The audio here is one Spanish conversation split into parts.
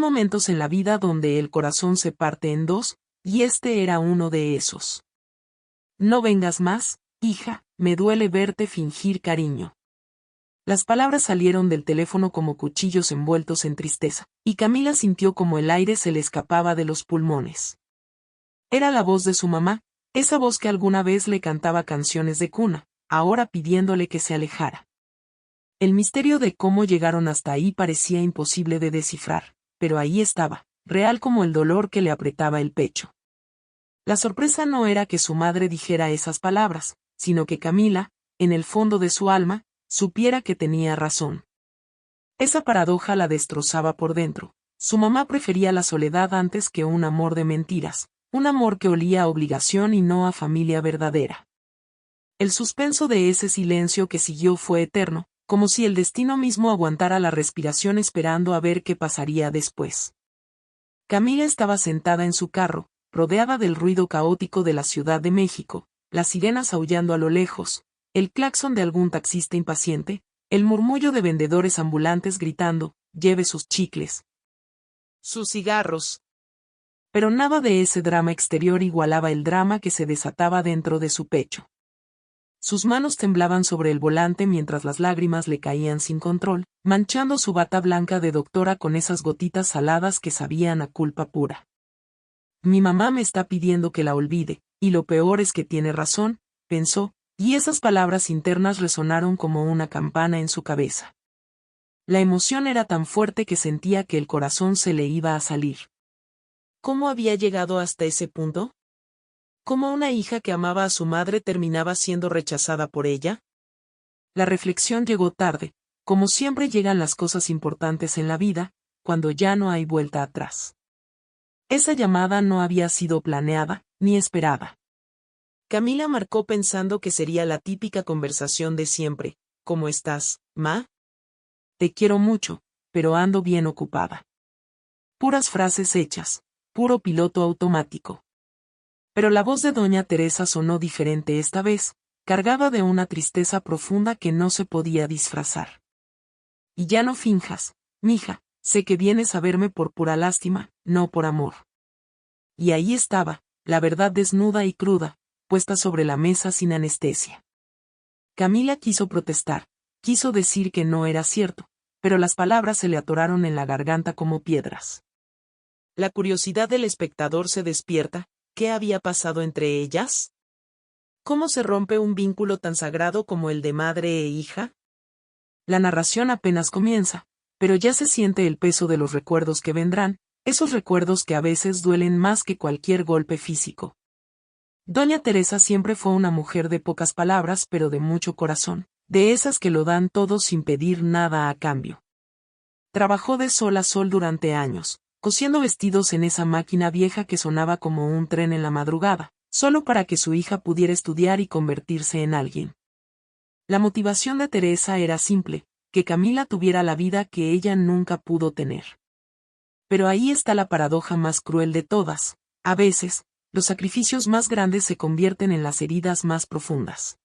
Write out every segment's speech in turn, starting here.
momentos en la vida donde el corazón se parte en dos, y este era uno de esos. No vengas más, hija, me duele verte fingir cariño. Las palabras salieron del teléfono como cuchillos envueltos en tristeza, y Camila sintió como el aire se le escapaba de los pulmones. Era la voz de su mamá, esa voz que alguna vez le cantaba canciones de cuna, ahora pidiéndole que se alejara. El misterio de cómo llegaron hasta ahí parecía imposible de descifrar, pero ahí estaba, real como el dolor que le apretaba el pecho. La sorpresa no era que su madre dijera esas palabras, sino que Camila, en el fondo de su alma, supiera que tenía razón. Esa paradoja la destrozaba por dentro. Su mamá prefería la soledad antes que un amor de mentiras, un amor que olía a obligación y no a familia verdadera. El suspenso de ese silencio que siguió fue eterno, como si el destino mismo aguantara la respiración esperando a ver qué pasaría después. Camila estaba sentada en su carro, rodeada del ruido caótico de la Ciudad de México, las sirenas aullando a lo lejos, el claxon de algún taxista impaciente, el murmullo de vendedores ambulantes gritando, lleve sus chicles, sus cigarros. Pero nada de ese drama exterior igualaba el drama que se desataba dentro de su pecho. Sus manos temblaban sobre el volante mientras las lágrimas le caían sin control, manchando su bata blanca de doctora con esas gotitas saladas que sabían a culpa pura. Mi mamá me está pidiendo que la olvide, y lo peor es que tiene razón, pensó, y esas palabras internas resonaron como una campana en su cabeza. La emoción era tan fuerte que sentía que el corazón se le iba a salir. ¿Cómo había llegado hasta ese punto? ¿Cómo una hija que amaba a su madre terminaba siendo rechazada por ella? La reflexión llegó tarde, como siempre llegan las cosas importantes en la vida, cuando ya no hay vuelta atrás. Esa llamada no había sido planeada, ni esperada. Camila marcó pensando que sería la típica conversación de siempre. ¿Cómo estás, ma? Te quiero mucho, pero ando bien ocupada. Puras frases hechas, puro piloto automático. Pero la voz de doña Teresa sonó diferente esta vez, cargada de una tristeza profunda que no se podía disfrazar. Y ya no finjas, mija, sé que vienes a verme por pura lástima, no por amor. Y ahí estaba, la verdad desnuda y cruda, puesta sobre la mesa sin anestesia. Camila quiso protestar, quiso decir que no era cierto, pero las palabras se le atoraron en la garganta como piedras. La curiosidad del espectador se despierta. ¿Qué había pasado entre ellas? ¿Cómo se rompe un vínculo tan sagrado como el de madre e hija? La narración apenas comienza, pero ya se siente el peso de los recuerdos que vendrán, esos recuerdos que a veces duelen más que cualquier golpe físico. Doña Teresa siempre fue una mujer de pocas palabras pero de mucho corazón, de esas que lo dan todo sin pedir nada a cambio. Trabajó de sol a sol durante años, cosiendo vestidos en esa máquina vieja que sonaba como un tren en la madrugada, solo para que su hija pudiera estudiar y convertirse en alguien. La motivación de Teresa era simple, que Camila tuviera la vida que ella nunca pudo tener. Pero ahí está la paradoja más cruel de todas, a veces, los sacrificios más grandes se convierten en las heridas más profundas.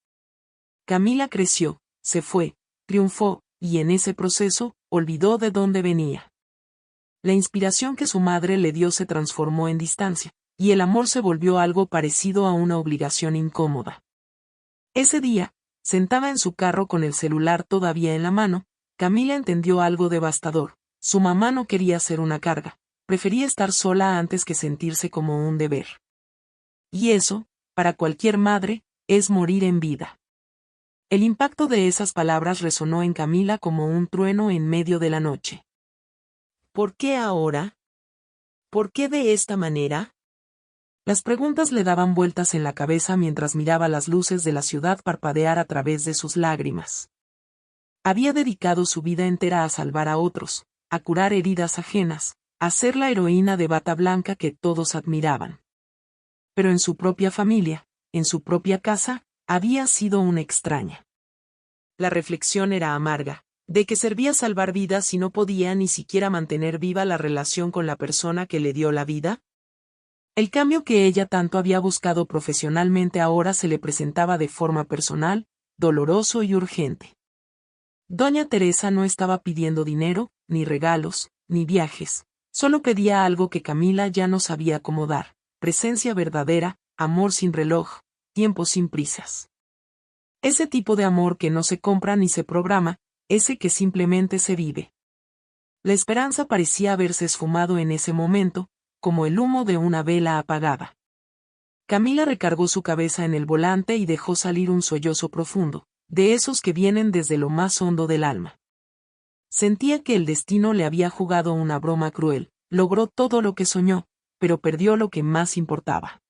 Camila creció, se fue, triunfó, y en ese proceso, olvidó de dónde venía. La inspiración que su madre le dio se transformó en distancia, y el amor se volvió algo parecido a una obligación incómoda. Ese día, sentada en su carro con el celular todavía en la mano, Camila entendió algo devastador. Su mamá no quería ser una carga, prefería estar sola antes que sentirse como un deber. Y eso, para cualquier madre, es morir en vida. El impacto de esas palabras resonó en Camila como un trueno en medio de la noche. ¿Por qué ahora? ¿Por qué de esta manera? Las preguntas le daban vueltas en la cabeza mientras miraba las luces de la ciudad parpadear a través de sus lágrimas. Había dedicado su vida entera a salvar a otros, a curar heridas ajenas, a ser la heroína de bata blanca que todos admiraban. Pero en su propia familia, en su propia casa, había sido una extraña. La reflexión era amarga. ¿De qué servía salvar vidas si no podía ni siquiera mantener viva la relación con la persona que le dio la vida? El cambio que ella tanto había buscado profesionalmente ahora se le presentaba de forma personal, doloroso y urgente. Doña Teresa no estaba pidiendo dinero, ni regalos, ni viajes, Solo pedía algo que Camila ya no sabía cómo dar: presencia verdadera, amor sin reloj, tiempo sin prisas. Ese tipo de amor que no se compra ni se programa, ese que simplemente se vive. La esperanza parecía haberse esfumado en ese momento, como el humo de una vela apagada. Camila recargó su cabeza en el volante y dejó salir un sollozo profundo, de esos que vienen desde lo más hondo del alma. Sentía que el destino le había jugado una broma cruel. Logró todo lo que soñó, pero perdió lo que más importaba.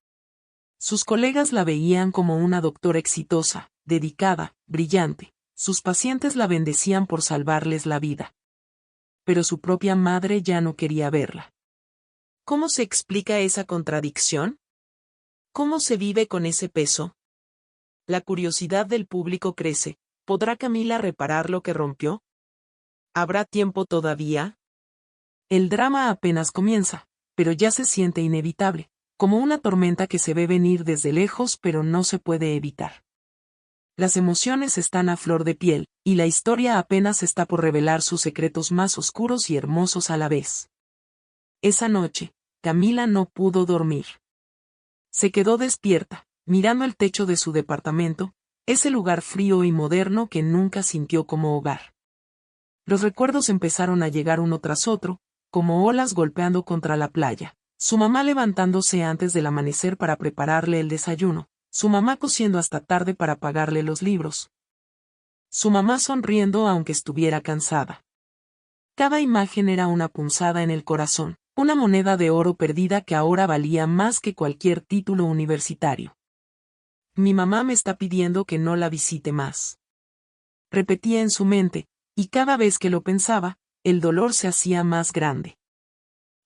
Sus colegas la veían como una doctora exitosa, dedicada, brillante. Sus pacientes la bendecían por salvarles la vida. Pero su propia madre ya no quería verla. ¿Cómo se explica esa contradicción? ¿Cómo se vive con ese peso? La curiosidad del público crece. ¿Podrá Camila reparar lo que rompió? ¿Habrá tiempo todavía? El drama apenas comienza, pero ya se siente inevitable, como una tormenta que se ve venir desde lejos pero no se puede evitar. Las emociones están a flor de piel, y la historia apenas está por revelar sus secretos más oscuros y hermosos a la vez. Esa noche, Camila no pudo dormir. Se quedó despierta, mirando el techo de su departamento, ese lugar frío y moderno que nunca sintió como hogar. Los recuerdos empezaron a llegar uno tras otro, como olas golpeando contra la playa. Su mamá levantándose antes del amanecer para prepararle el desayuno, su mamá cosiendo hasta tarde para pagarle los libros. Su mamá sonriendo aunque estuviera cansada. Cada imagen era una punzada en el corazón, una moneda de oro perdida que ahora valía más que cualquier título universitario. Mi mamá me está pidiendo que no la visite más. Repetía en su mente, y cada vez que lo pensaba, el dolor se hacía más grande.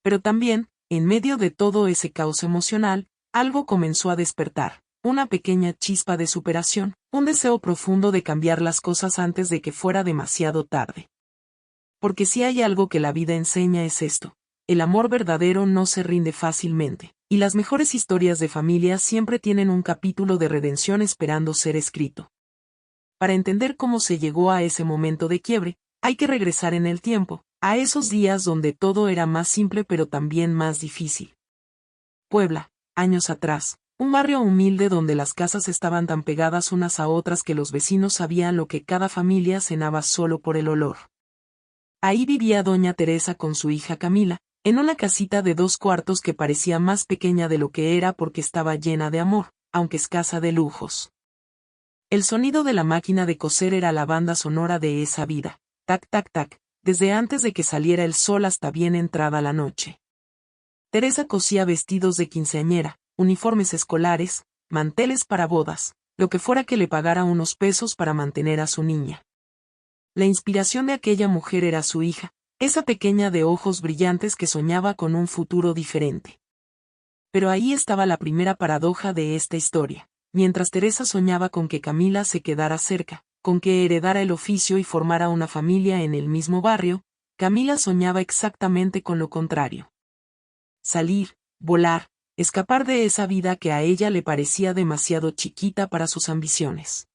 Pero también, en medio de todo ese caos emocional, algo comenzó a despertar, una pequeña chispa de superación, un deseo profundo de cambiar las cosas antes de que fuera demasiado tarde. Porque si hay algo que la vida enseña es esto: el amor verdadero no se rinde fácilmente, y las mejores historias de familia siempre tienen un capítulo de redención esperando ser escrito. Para entender cómo se llegó a ese momento de quiebre, hay que regresar en el tiempo, a esos días donde todo era más simple pero también más difícil. Puebla, años atrás, un barrio humilde donde las casas estaban tan pegadas unas a otras que los vecinos sabían lo que cada familia cenaba solo por el olor. Ahí vivía doña Teresa con su hija Camila, en una casita de 2 cuartos que parecía más pequeña de lo que era porque estaba llena de amor, aunque escasa de lujos. El sonido de la máquina de coser era la banda sonora de esa vida, tac tac tac, desde antes de que saliera el sol hasta bien entrada la noche. Teresa cosía vestidos de quinceañera, uniformes escolares, manteles para bodas, lo que fuera que le pagara unos pesos para mantener a su niña. La inspiración de aquella mujer era su hija, esa pequeña de ojos brillantes que soñaba con un futuro diferente. Pero ahí estaba la primera paradoja de esta historia. Mientras Teresa soñaba con que Camila se quedara cerca, con que heredara el oficio y formara una familia en el mismo barrio, Camila soñaba exactamente con lo contrario. Salir, volar, escapar de esa vida que a ella le parecía demasiado chiquita para sus ambiciones.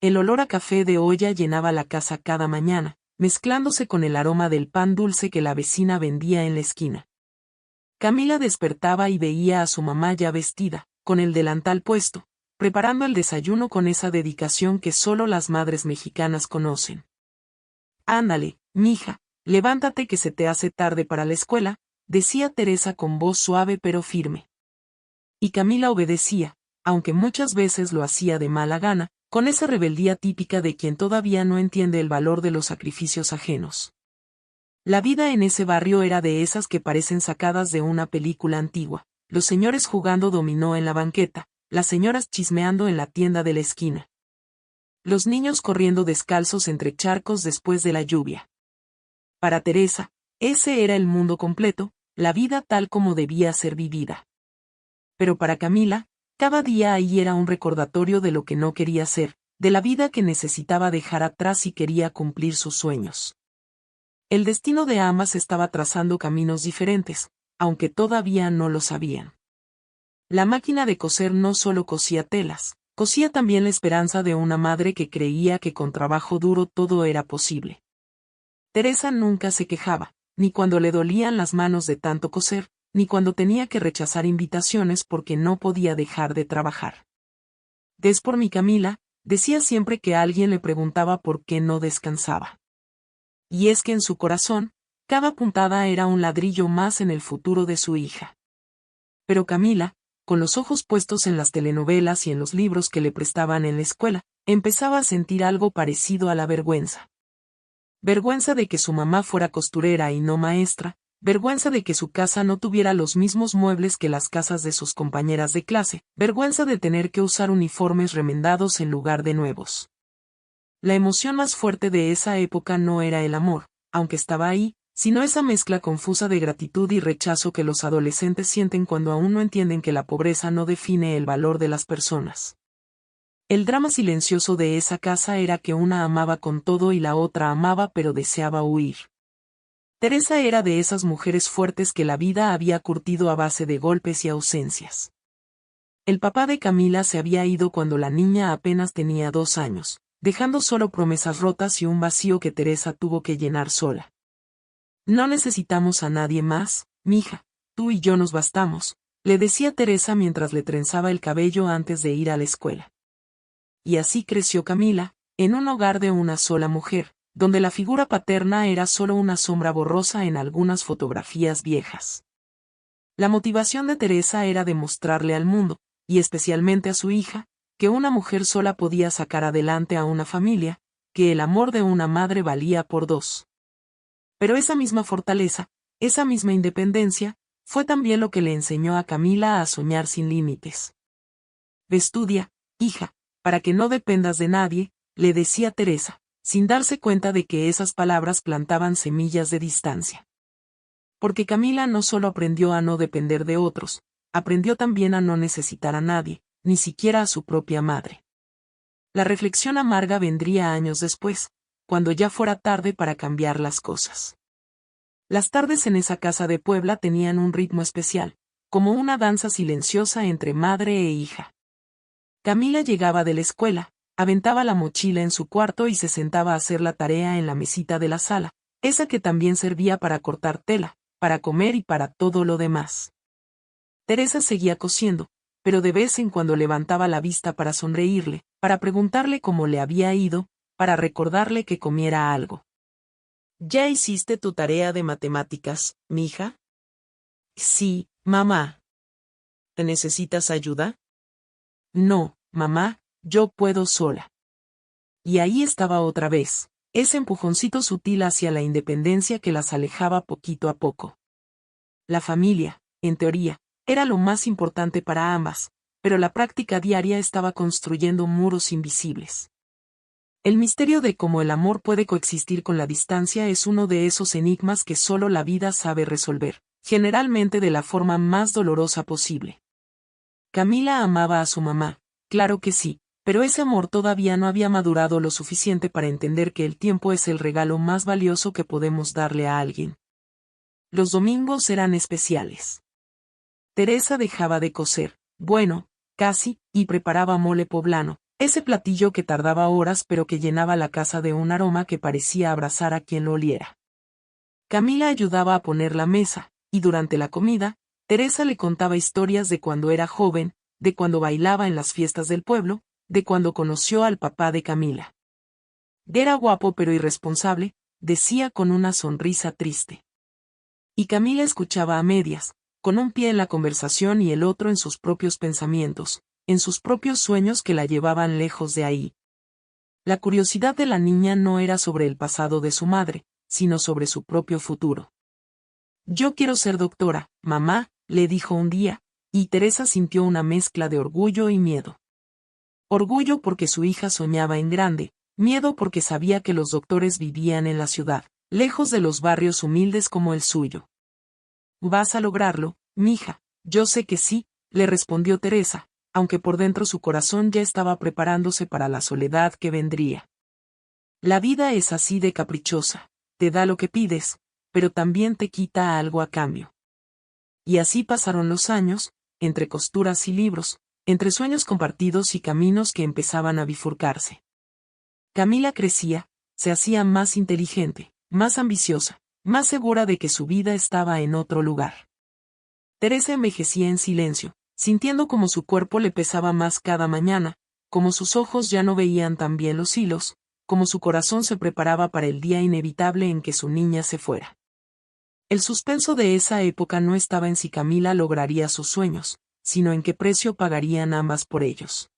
El olor a café de olla llenaba la casa cada mañana, mezclándose con el aroma del pan dulce que la vecina vendía en la esquina. Camila despertaba y veía a su mamá ya vestida, con el delantal puesto, preparando el desayuno con esa dedicación que solo las madres mexicanas conocen. «Ándale, mija, levántate que se te hace tarde para la escuela», decía Teresa con voz suave pero firme. Y Camila obedecía, aunque muchas veces lo hacía de mala gana, con esa rebeldía típica de quien todavía no entiende el valor de los sacrificios ajenos. La vida en ese barrio era de esas que parecen sacadas de una película antigua, los señores jugando dominó en la banqueta, las señoras chismeando en la tienda de la esquina. Los niños corriendo descalzos entre charcos después de la lluvia. Para Teresa, ese era el mundo completo, la vida tal como debía ser vivida. Pero para Camila, cada día ahí era un recordatorio de lo que no quería ser, de la vida que necesitaba dejar atrás si quería cumplir sus sueños. El destino de ambas estaba trazando caminos diferentes, aunque todavía no lo sabían. La máquina de coser no solo cosía telas, cosía también la esperanza de una madre que creía que con trabajo duro todo era posible. Teresa nunca se quejaba, ni cuando le dolían las manos de tanto coser, ni cuando tenía que rechazar invitaciones porque no podía dejar de trabajar. Des por mi Camila, decía siempre que alguien le preguntaba por qué no descansaba. Y es que en su corazón, cada puntada era un ladrillo más en el futuro de su hija. Pero Camila, con los ojos puestos en las telenovelas y en los libros que le prestaban en la escuela, empezaba a sentir algo parecido a la vergüenza. Vergüenza de que su mamá fuera costurera y no maestra, vergüenza de que su casa no tuviera los mismos muebles que las casas de sus compañeras de clase, vergüenza de tener que usar uniformes remendados en lugar de nuevos. La emoción más fuerte de esa época no era el amor, aunque estaba ahí, sino esa mezcla confusa de gratitud y rechazo que los adolescentes sienten cuando aún no entienden que la pobreza no define el valor de las personas. El drama silencioso de esa casa era que una amaba con todo y la otra amaba pero deseaba huir. Teresa era de esas mujeres fuertes que la vida había curtido a base de golpes y ausencias. El papá de Camila se había ido cuando la niña apenas tenía 2 años, dejando solo promesas rotas y un vacío que Teresa tuvo que llenar sola. No necesitamos a nadie más, mija, tú y yo nos bastamos, le decía Teresa mientras le trenzaba el cabello antes de ir a la escuela. Y así creció Camila, en un hogar de una sola mujer, donde la figura paterna era solo una sombra borrosa en algunas fotografías viejas. La motivación de Teresa era demostrarle al mundo, y especialmente a su hija, que una mujer sola podía sacar adelante a una familia, que el amor de una madre valía por 2. Pero esa misma fortaleza, esa misma independencia, fue también lo que le enseñó a Camila a soñar sin límites. Estudia, hija, para que no dependas de nadie, le decía Teresa, sin darse cuenta de que esas palabras plantaban semillas de distancia. Porque Camila no solo aprendió a no depender de otros, aprendió también a no necesitar a nadie, ni siquiera a su propia madre. La reflexión amarga vendría años después, cuando ya fuera tarde para cambiar las cosas. Las tardes en esa casa de Puebla tenían un ritmo especial, como una danza silenciosa entre madre e hija. Camila llegaba de la escuela, aventaba la mochila en su cuarto y se sentaba a hacer la tarea en la mesita de la sala, esa que también servía para cortar tela, para comer y para todo lo demás. Teresa seguía cosiendo, pero de vez en cuando levantaba la vista para sonreírle, para preguntarle cómo le había ido, para recordarle que comiera algo. ¿Ya hiciste tu tarea de matemáticas, mija? Sí, mamá. ¿Te necesitas ayuda? No, mamá, yo puedo sola. Y ahí estaba otra vez, ese empujoncito sutil hacia la independencia que las alejaba poquito a poco. La familia, en teoría, era lo más importante para ambas, pero la práctica diaria estaba construyendo muros invisibles. El misterio de cómo el amor puede coexistir con la distancia es uno de esos enigmas que solo la vida sabe resolver, generalmente de la forma más dolorosa posible. Camila amaba a su mamá, claro que sí, pero ese amor todavía no había madurado lo suficiente para entender que el tiempo es el regalo más valioso que podemos darle a alguien. Los domingos eran especiales. Teresa dejaba de coser, bueno, casi, y preparaba mole poblano, ese platillo que tardaba horas pero que llenaba la casa de un aroma que parecía abrazar a quien lo oliera. Camila ayudaba a poner la mesa, y durante la comida, Teresa le contaba historias de cuando era joven, de cuando bailaba en las fiestas del pueblo, de cuando conoció al papá de Camila. Era guapo pero irresponsable, decía con una sonrisa triste. Y Camila escuchaba a medias, con un pie en la conversación y el otro en sus propios pensamientos, en sus propios sueños que la llevaban lejos de ahí. La curiosidad de la niña no era sobre el pasado de su madre, sino sobre su propio futuro. Yo quiero ser doctora, mamá, le dijo un día, y Teresa sintió una mezcla de orgullo y miedo. Orgullo porque su hija soñaba en grande, miedo porque sabía que los doctores vivían en la ciudad, lejos de los barrios humildes como el suyo. Vas a lograrlo, mija, yo sé que sí, le respondió Teresa, aunque por dentro su corazón ya estaba preparándose para la soledad que vendría. La vida es así de caprichosa, te da lo que pides, pero también te quita algo a cambio. Y así pasaron los años, entre costuras y libros, entre sueños compartidos y caminos que empezaban a bifurcarse. Camila crecía, se hacía más inteligente, más ambiciosa, más segura de que su vida estaba en otro lugar. Teresa envejecía en silencio, sintiendo como su cuerpo le pesaba más cada mañana, como sus ojos ya no veían tan bien los hilos, como su corazón se preparaba para el día inevitable en que su niña se fuera. El suspenso de esa época no estaba en si Camila lograría sus sueños, sino en qué precio pagarían ambas por ellos.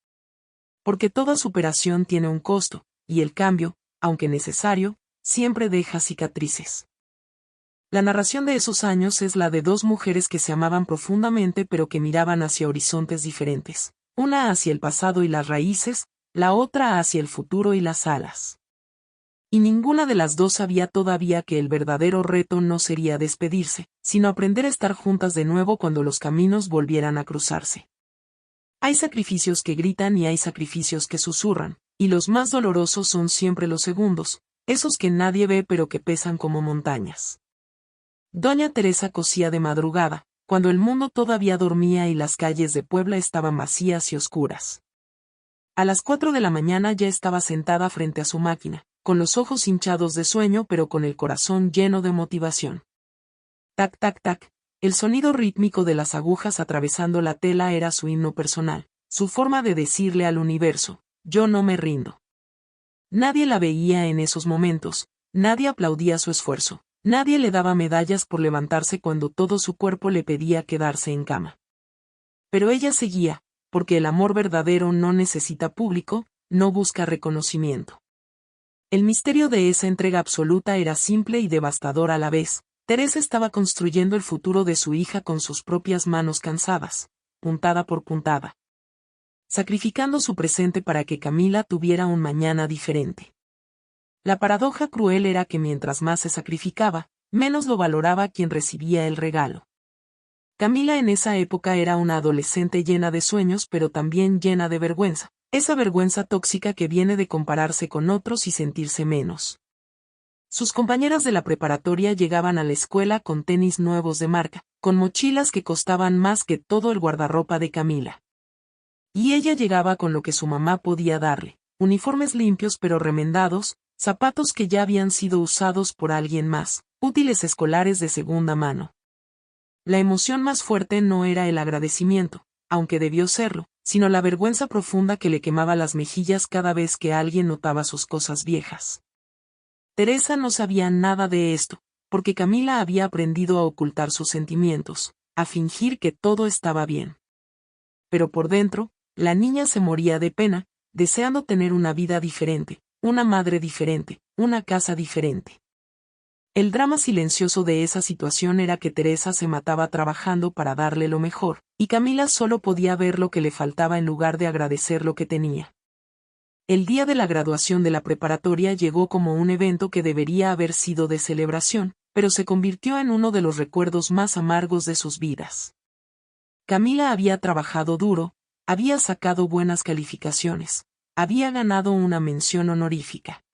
Porque toda superación tiene un costo, y el cambio, aunque necesario, siempre deja cicatrices. La narración de esos años es la de dos mujeres que se amaban profundamente pero que miraban hacia horizontes diferentes, una hacia el pasado y las raíces, la otra hacia el futuro y las alas. Y ninguna de las dos sabía todavía que el verdadero reto no sería despedirse, sino aprender a estar juntas de nuevo cuando los caminos volvieran a cruzarse. Hay sacrificios que gritan y hay sacrificios que susurran, y los más dolorosos son siempre los segundos, esos que nadie ve pero que pesan como montañas. Doña Teresa cosía de madrugada, cuando el mundo todavía dormía y las calles de Puebla estaban vacías y oscuras. A las 4 de la mañana ya estaba sentada frente a su máquina, con los ojos hinchados de sueño pero con el corazón lleno de motivación. Tac, tac, tac, el sonido rítmico de las agujas atravesando la tela era su himno personal, su forma de decirle al universo, yo no me rindo. Nadie la veía en esos momentos, nadie aplaudía su esfuerzo, nadie le daba medallas por levantarse cuando todo su cuerpo le pedía quedarse en cama. Pero ella seguía, porque el amor verdadero no necesita público, no busca reconocimiento. El misterio de esa entrega absoluta era simple y devastador a la vez. Teresa estaba construyendo el futuro de su hija con sus propias manos cansadas, puntada por puntada. Sacrificando su presente para que Camila tuviera un mañana diferente. La paradoja cruel era que mientras más se sacrificaba, menos lo valoraba quien recibía el regalo. Camila en esa época era una adolescente llena de sueños pero también llena de vergüenza, esa vergüenza tóxica que viene de compararse con otros y sentirse menos. Sus compañeras de la preparatoria llegaban a la escuela con tenis nuevos de marca, con mochilas que costaban más que todo el guardarropa de Camila. Y ella llegaba con lo que su mamá podía darle, uniformes limpios pero remendados, zapatos que ya habían sido usados por alguien más, útiles escolares de segunda mano. La emoción más fuerte no era el agradecimiento, aunque debió serlo, sino la vergüenza profunda que le quemaba las mejillas cada vez que alguien notaba sus cosas viejas. Teresa no sabía nada de esto, porque Camila había aprendido a ocultar sus sentimientos, a fingir que todo estaba bien. Pero por dentro, la niña se moría de pena, deseando tener una vida diferente, una madre diferente, una casa diferente. El drama silencioso de esa situación era que Teresa se mataba trabajando para darle lo mejor, y Camila solo podía ver lo que le faltaba en lugar de agradecer lo que tenía. El día de la graduación de la preparatoria llegó como un evento que debería haber sido de celebración, pero se convirtió en uno de los recuerdos más amargos de sus vidas. Camila había trabajado duro, había sacado buenas calificaciones, había ganado una mención honorífica.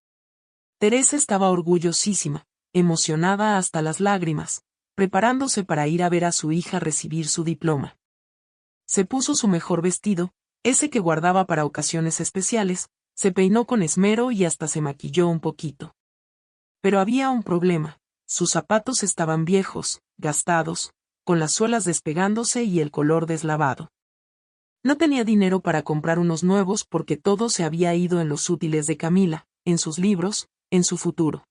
Teresa estaba orgullosísima, emocionada hasta las lágrimas, preparándose para ir a ver a su hija recibir su diploma. Se puso su mejor vestido, ese que guardaba para ocasiones especiales, se peinó con esmero y hasta se maquilló un poquito. Pero había un problema, sus zapatos estaban viejos, gastados, con las suelas despegándose y el color deslavado. No tenía dinero para comprar unos nuevos porque todo se había ido en los útiles de Camila, en sus libros, en su futuro.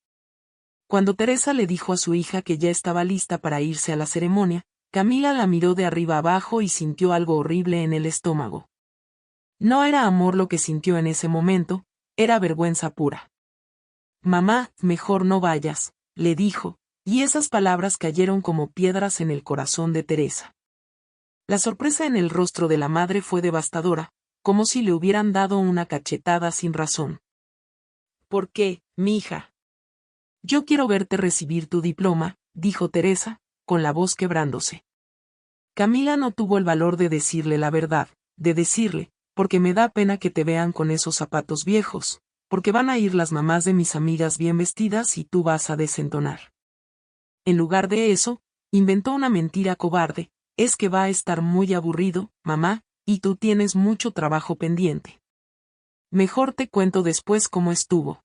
Cuando Teresa le dijo a su hija que ya estaba lista para irse a la ceremonia, Camila la miró de arriba abajo y sintió algo horrible en el estómago. No era amor lo que sintió en ese momento, era vergüenza pura. Mamá, mejor no vayas, le dijo, y esas palabras cayeron como piedras en el corazón de Teresa. La sorpresa en el rostro de la madre fue devastadora, como si le hubieran dado una cachetada sin razón. ¿Por qué, mija? Yo quiero verte recibir tu diploma, dijo Teresa, con la voz quebrándose. Camila no tuvo el valor de decirle la verdad, de decirle, porque me da pena que te vean con esos zapatos viejos, porque van a ir las mamás de mis amigas bien vestidas y tú vas a desentonar. En lugar de eso, inventó una mentira cobarde, es que va a estar muy aburrido, mamá, y tú tienes mucho trabajo pendiente. Mejor te cuento después cómo estuvo.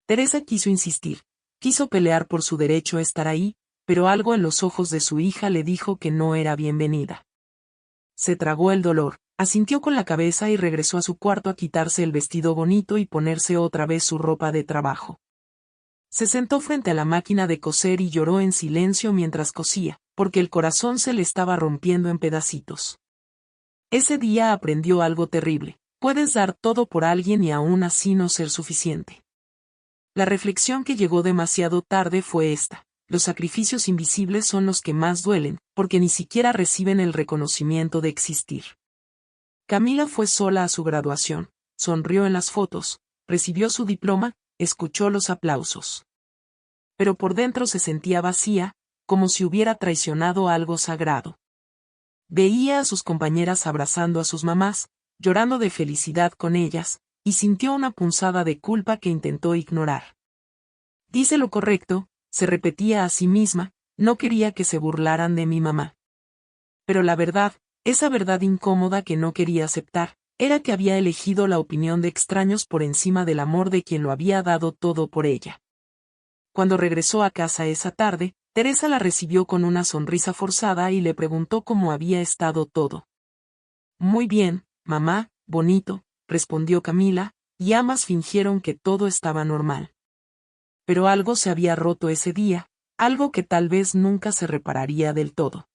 Teresa quiso insistir, Quiso pelear por su derecho a estar ahí, pero algo en los ojos de su hija le dijo que no era bienvenida. Se tragó el dolor, asintió con la cabeza y regresó a su cuarto a quitarse el vestido bonito y ponerse otra vez su ropa de trabajo. Se sentó frente a la máquina de coser y lloró en silencio mientras cosía, porque el corazón se le estaba rompiendo en pedacitos. Ese día aprendió algo terrible: puedes dar todo por alguien y aún así no ser suficiente. La reflexión que llegó demasiado tarde fue esta: los sacrificios invisibles son los que más duelen, porque ni siquiera reciben el reconocimiento de existir. Camila fue sola a su graduación, sonrió en las fotos, recibió su diploma, escuchó los aplausos. Pero por dentro se sentía vacía, como si hubiera traicionado algo sagrado. Veía a sus compañeras abrazando a sus mamás, llorando de felicidad con ellas, y sintió una punzada de culpa que intentó ignorar. Dice lo correcto, se repetía a sí misma, no quería que se burlaran de mi mamá. Pero la verdad, esa verdad incómoda que no quería aceptar, era que había elegido la opinión de extraños por encima del amor de quien lo había dado todo por ella. Cuando regresó a casa esa tarde, Teresa la recibió con una sonrisa forzada y le preguntó cómo había estado todo. Muy bien, mamá, bonito, respondió Camila, y ambas fingieron que todo estaba normal. Pero algo se había roto ese día, algo que tal vez nunca se repararía del todo.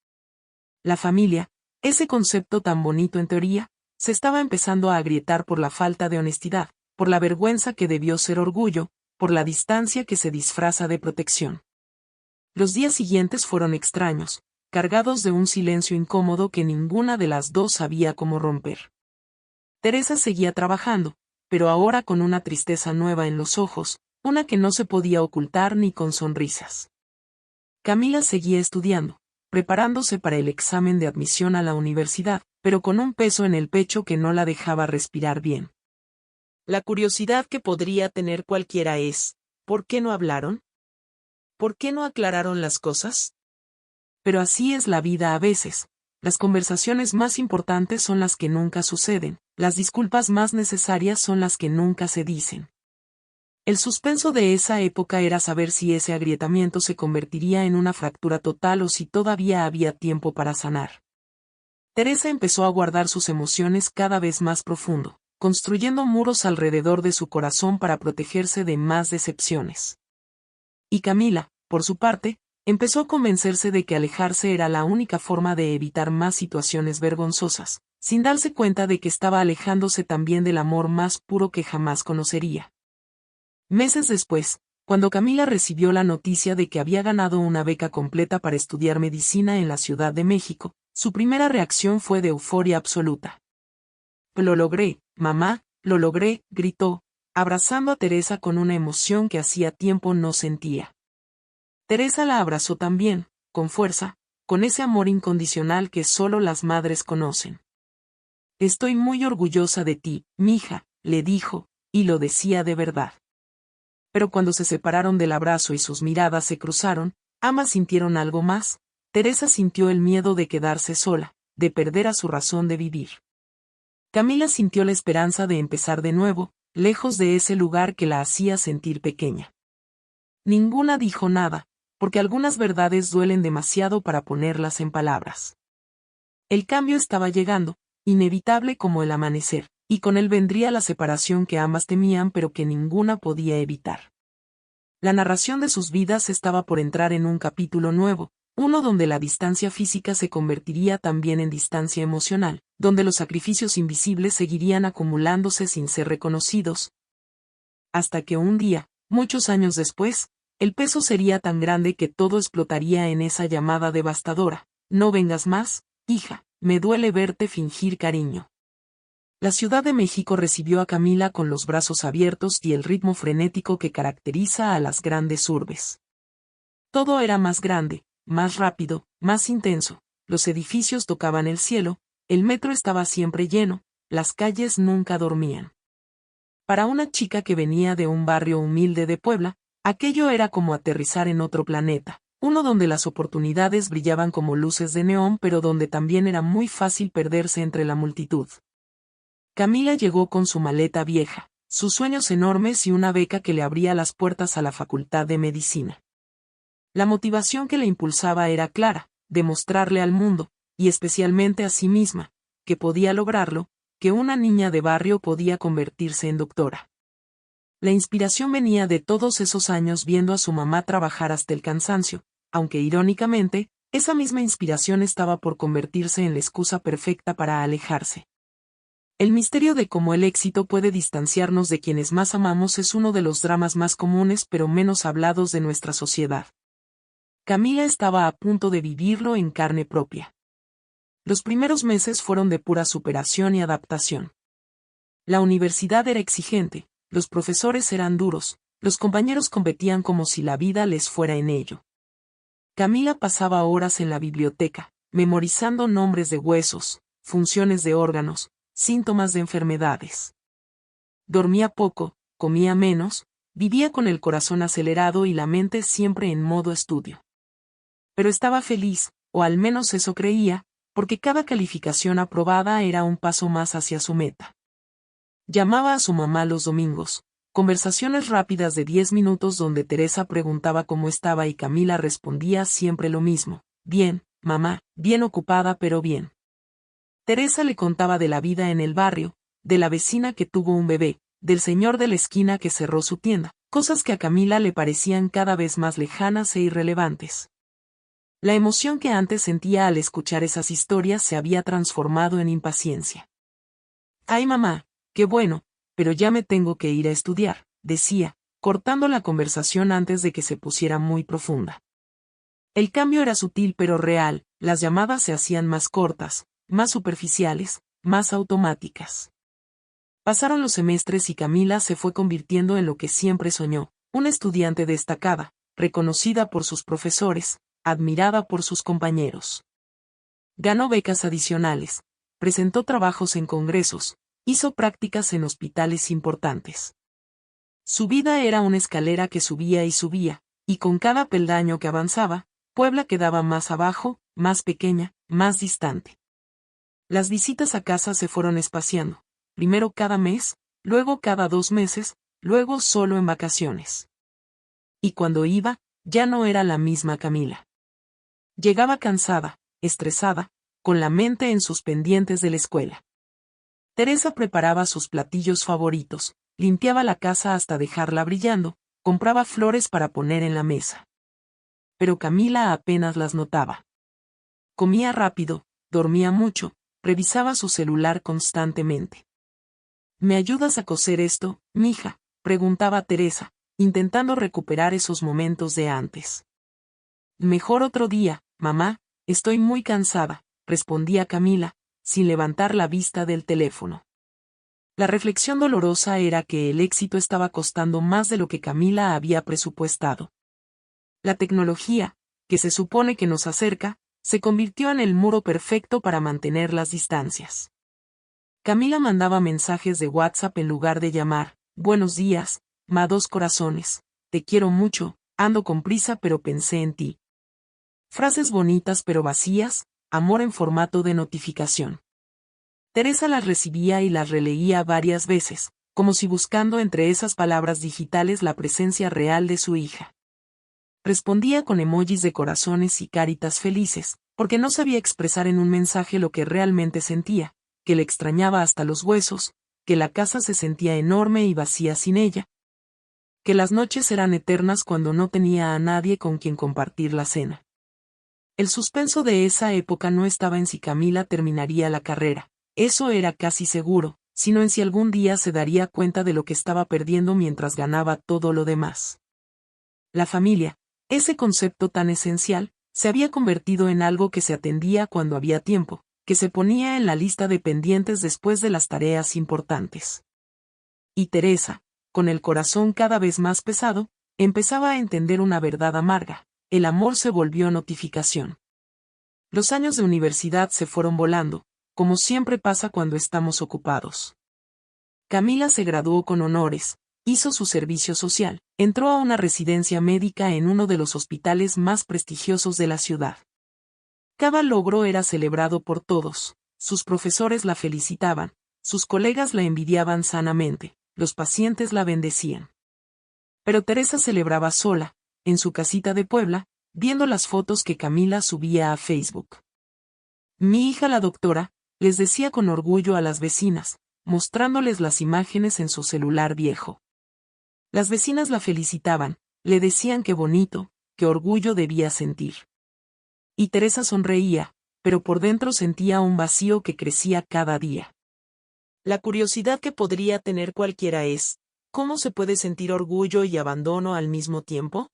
La familia, ese concepto tan bonito en teoría, se estaba empezando a agrietar por la falta de honestidad, por la vergüenza que debió ser orgullo, por la distancia que se disfraza de protección. Los días siguientes fueron extraños, cargados de un silencio incómodo que ninguna de las dos sabía cómo romper. Teresa seguía trabajando, pero ahora con una tristeza nueva en los ojos, una que no se podía ocultar ni con sonrisas. Camila seguía estudiando, preparándose para el examen de admisión a la universidad, pero con un peso en el pecho que no la dejaba respirar bien. La curiosidad que podría tener cualquiera es: ¿por qué no hablaron? ¿Por qué no aclararon las cosas? Pero así es la vida a veces. Las conversaciones más importantes son las que nunca suceden, las disculpas más necesarias son las que nunca se dicen. El suspenso de esa época era saber si ese agrietamiento se convertiría en una fractura total o si todavía había tiempo para sanar. Teresa empezó a guardar sus emociones cada vez más profundo, construyendo muros alrededor de su corazón para protegerse de más decepciones. Y Camila, por su parte, empezó a convencerse de que alejarse era la única forma de evitar más situaciones vergonzosas, sin darse cuenta de que estaba alejándose también del amor más puro que jamás conocería. Meses después, cuando Camila recibió la noticia de que había ganado una beca completa para estudiar medicina en la Ciudad de México, su primera reacción fue de euforia absoluta. «Lo logré, mamá, lo logré», gritó, abrazando a Teresa con una emoción que hacía tiempo no sentía. Teresa la abrazó también, con fuerza, con ese amor incondicional que solo las madres conocen. «Estoy muy orgullosa de ti, mija», le dijo, y lo decía de verdad. Pero cuando se separaron del abrazo y sus miradas se cruzaron, ambas sintieron algo más. Teresa sintió el miedo de quedarse sola, de perder a su razón de vivir. Camila sintió la esperanza de empezar de nuevo, lejos de ese lugar que la hacía sentir pequeña. Ninguna dijo nada, porque algunas verdades duelen demasiado para ponerlas en palabras. El cambio estaba llegando, inevitable como el amanecer, y con él vendría la separación que ambas temían pero que ninguna podía evitar. La narración de sus vidas estaba por entrar en un capítulo nuevo, uno donde la distancia física se convertiría también en distancia emocional, donde los sacrificios invisibles seguirían acumulándose sin ser reconocidos. Hasta que un día, muchos años después, el peso sería tan grande que todo explotaría en esa llamada devastadora: «No vengas más, hija, me duele verte fingir cariño». La Ciudad de México recibió a Camila con los brazos abiertos y el ritmo frenético que caracteriza a las grandes urbes. Todo era más grande, más rápido, más intenso, los edificios tocaban el cielo, el metro estaba siempre lleno, las calles nunca dormían. Para una chica que venía de un barrio humilde de Puebla, aquello era como aterrizar en otro planeta, uno donde las oportunidades brillaban como luces de neón pero donde también era muy fácil perderse entre la multitud. Camila llegó con su maleta vieja, sus sueños enormes y una beca que le abría las puertas a la Facultad de Medicina. La motivación que le impulsaba era clara: demostrarle al mundo, y especialmente a sí misma, que podía lograrlo, que una niña de barrio podía convertirse en doctora. La inspiración venía de todos esos años viendo a su mamá trabajar hasta el cansancio, aunque irónicamente, esa misma inspiración estaba por convertirse en la excusa perfecta para alejarse. El misterio de cómo el éxito puede distanciarnos de quienes más amamos es uno de los dramas más comunes pero menos hablados de nuestra sociedad. Camila estaba a punto de vivirlo en carne propia. Los primeros meses fueron de pura superación y adaptación. La universidad era exigente, los profesores eran duros, los compañeros competían como si la vida les fuera en ello. Camila pasaba horas en la biblioteca, memorizando nombres de huesos, funciones de órganos, síntomas de enfermedades. Dormía poco, comía menos, vivía con el corazón acelerado y la mente siempre en modo estudio. Pero estaba feliz, o al menos eso creía, porque cada calificación aprobada era un paso más hacia su meta. Llamaba a su mamá los domingos, conversaciones rápidas de 10 minutos donde Teresa preguntaba cómo estaba y Camila respondía siempre lo mismo: bien, mamá, bien ocupada pero bien. Teresa le contaba de la vida en el barrio, de la vecina que tuvo un bebé, del señor de la esquina que cerró su tienda, cosas que a Camila le parecían cada vez más lejanas e irrelevantes. La emoción que antes sentía al escuchar esas historias se había transformado en impaciencia. «Ay, mamá, qué bueno, pero ya me tengo que ir a estudiar», decía, cortando la conversación antes de que se pusiera muy profunda. El cambio era sutil pero real, las llamadas se hacían más cortas, más superficiales, más automáticas. Pasaron los semestres y Camila se fue convirtiendo en lo que siempre soñó: una estudiante destacada, reconocida por sus profesores, admirada por sus compañeros. Ganó becas adicionales, presentó trabajos en congresos, hizo prácticas en hospitales importantes. Su vida era una escalera que subía, y con cada peldaño que avanzaba, Puebla quedaba más abajo, más pequeña, más distante. Las visitas a casa se fueron espaciando, primero cada mes, luego cada 2 meses, luego solo en vacaciones. Y cuando iba, ya no era la misma Camila. Llegaba cansada, estresada, con la mente en sus pendientes de la escuela. Teresa preparaba sus platillos favoritos, limpiaba la casa hasta dejarla brillando, compraba flores para poner en la mesa. Pero Camila apenas las notaba. Comía rápido, dormía mucho, revisaba su celular constantemente. ¿Me ayudas a coser esto, mija?, preguntaba Teresa, intentando recuperar esos momentos de antes. Mejor otro día, mamá, estoy muy cansada, respondía Camila, sin levantar la vista del teléfono. La reflexión dolorosa era que el éxito estaba costando más de lo que Camila había presupuestado. La tecnología, que se supone que nos acerca, se convirtió en el muro perfecto para mantener las distancias. Camila mandaba mensajes de WhatsApp en lugar de llamar: buenos días, ma 2 corazones, te quiero mucho, ando con prisa pero pensé en ti. Frases bonitas pero vacías, amor en formato de notificación. Teresa las recibía y las releía varias veces, como si buscando entre esas palabras digitales la presencia real de su hija. Respondía con emojis de corazones y caritas felices, porque no sabía expresar en un mensaje lo que realmente sentía, que le extrañaba hasta los huesos, que la casa se sentía enorme y vacía sin ella, que las noches eran eternas cuando no tenía a nadie con quien compartir la cena. El suspenso de esa época no estaba en si Camila terminaría la carrera, eso era casi seguro, sino en si algún día se daría cuenta de lo que estaba perdiendo mientras ganaba todo lo demás. La familia, ese concepto tan esencial, se había convertido en algo que se atendía cuando había tiempo, que se ponía en la lista de pendientes después de las tareas importantes. Y Teresa, con el corazón cada vez más pesado, empezaba a entender una verdad amarga: el amor se volvió notificación. Los años de universidad se fueron volando, como siempre pasa cuando estamos ocupados. Camila se graduó con honores, hizo su servicio social, entró a una residencia médica en uno de los hospitales más prestigiosos de la ciudad. Cada logro era celebrado por todos, sus profesores la felicitaban, sus colegas la envidiaban sanamente, los pacientes la bendecían. Pero Teresa celebraba sola, en su casita de Puebla, viendo las fotos que Camila subía a Facebook. Mi hija la doctora, les decía con orgullo a las vecinas, mostrándoles las imágenes en su celular viejo. Las vecinas la felicitaban, le decían qué bonito, qué orgullo debía sentir. Y Teresa sonreía, pero por dentro sentía un vacío que crecía cada día. La curiosidad que podría tener cualquiera es, ¿cómo se puede sentir orgullo y abandono al mismo tiempo?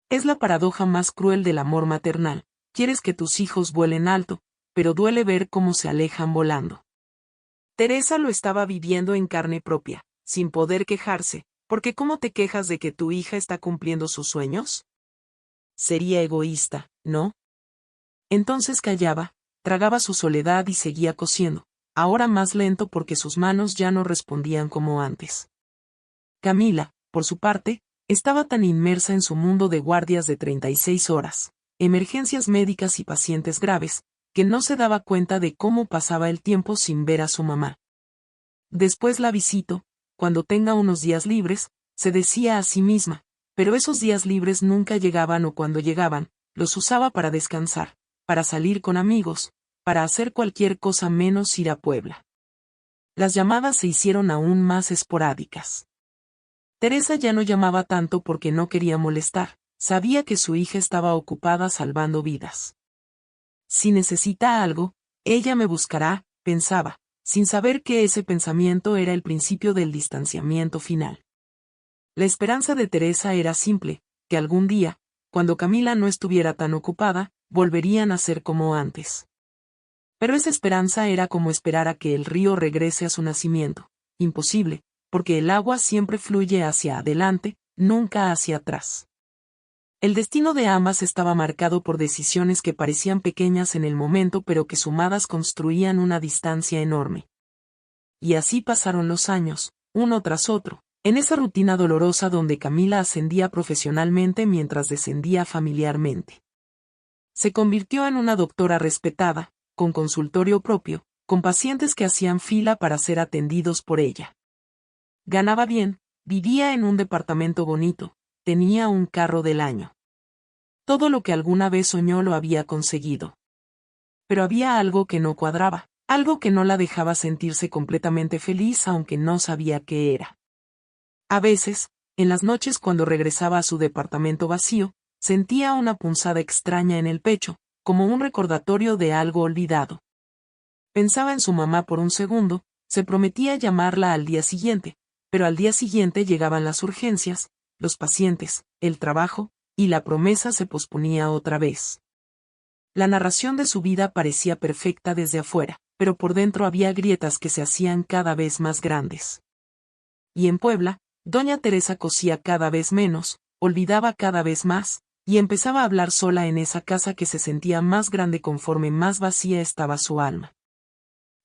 Es la paradoja más cruel del amor maternal. Quieres que tus hijos vuelen alto, pero duele ver cómo se alejan volando. Teresa lo estaba viviendo en carne propia, sin poder quejarse, porque ¿cómo te quejas de que tu hija está cumpliendo sus sueños? Sería egoísta, ¿no? Entonces callaba, tragaba su soledad y seguía cosiendo, ahora más lento porque sus manos ya no respondían como antes. Camila, por su parte, estaba tan inmersa en su mundo de guardias de 36 horas, emergencias médicas y pacientes graves, que no se daba cuenta de cómo pasaba el tiempo sin ver a su mamá. Después la visito, cuando tenga unos días libres, se decía a sí misma, pero esos días libres nunca llegaban o cuando llegaban, los usaba para descansar, para salir con amigos, para hacer cualquier cosa menos ir a Puebla. Las llamadas se hicieron aún más esporádicas. Teresa ya no llamaba tanto porque no quería molestar, sabía que su hija estaba ocupada salvando vidas. Si necesita algo, ella me buscará, pensaba, sin saber que ese pensamiento era el principio del distanciamiento final. La esperanza de Teresa era simple, que algún día, cuando Camila no estuviera tan ocupada, volverían a ser como antes. Pero esa esperanza era como esperar a que el río regrese a su nacimiento, imposible, porque el agua siempre fluye hacia adelante, nunca hacia atrás. El destino de ambas estaba marcado por decisiones que parecían pequeñas en el momento pero que sumadas construían una distancia enorme. Y así pasaron los años, uno tras otro, en esa rutina dolorosa donde Camila ascendía profesionalmente mientras descendía familiarmente. Se convirtió en una doctora respetada, con consultorio propio, con pacientes que hacían fila para ser atendidos por ella. Ganaba bien, vivía en un departamento bonito, tenía un carro del año. Todo lo que alguna vez soñó lo había conseguido. Pero había algo que no cuadraba, algo que no la dejaba sentirse completamente feliz aunque no sabía qué era. A veces, en las noches cuando regresaba a su departamento vacío, sentía una punzada extraña en el pecho, como un recordatorio de algo olvidado. Pensaba en su mamá por un segundo, se prometía llamarla al día siguiente, pero al día siguiente llegaban las urgencias, los pacientes, el trabajo, y la promesa se posponía otra vez. La narración de su vida parecía perfecta desde afuera, pero por dentro había grietas que se hacían cada vez más grandes. Y en Puebla, doña Teresa cosía cada vez menos, olvidaba cada vez más, y empezaba a hablar sola en esa casa que se sentía más grande conforme más vacía estaba su alma.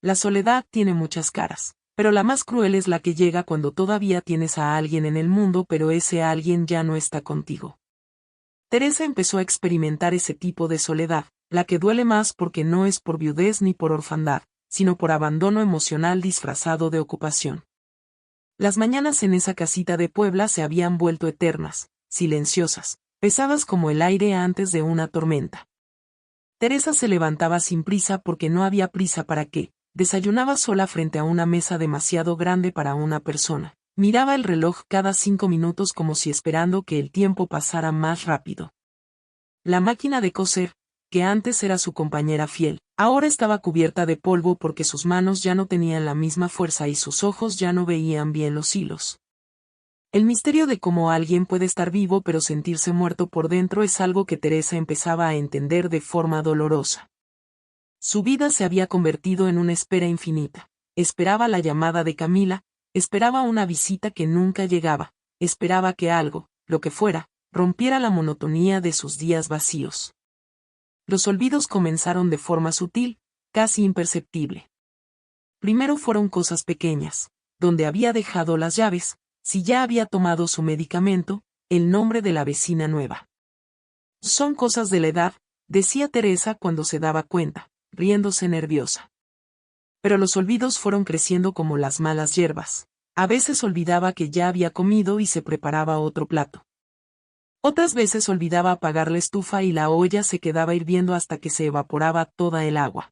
La soledad tiene muchas caras, pero la más cruel es la que llega cuando todavía tienes a alguien en el mundo pero ese alguien ya no está contigo. Teresa empezó a experimentar ese tipo de soledad, la que duele más porque no es por viudez ni por orfandad, sino por abandono emocional disfrazado de ocupación. Las mañanas en esa casita de Puebla se habían vuelto eternas, silenciosas, pesadas como el aire antes de una tormenta. Teresa se levantaba sin prisa porque no había prisa para qué, desayunaba sola frente a una mesa demasiado grande para una persona, miraba el reloj cada 5 minutos como si esperando que el tiempo pasara más rápido. La máquina de coser, que antes era su compañera fiel, ahora estaba cubierta de polvo porque sus manos ya no tenían la misma fuerza y sus ojos ya no veían bien los hilos. El misterio de cómo alguien puede estar vivo pero sentirse muerto por dentro es algo que Teresa empezaba a entender de forma dolorosa. Su vida se había convertido en una espera infinita. Esperaba la llamada de Camila, esperaba una visita que nunca llegaba, esperaba que algo, lo que fuera, rompiera la monotonía de sus días vacíos. Los olvidos comenzaron de forma sutil, casi imperceptible. Primero fueron cosas pequeñas, donde había dejado las llaves, si ya había tomado su medicamento, el nombre de la vecina nueva. Son cosas de la edad, decía Teresa cuando se daba cuenta, riéndose nerviosa. Pero los olvidos fueron creciendo como las malas hierbas. A veces olvidaba que ya había comido y se preparaba otro plato. Otras veces olvidaba apagar la estufa y la olla se quedaba hirviendo hasta que se evaporaba toda el agua.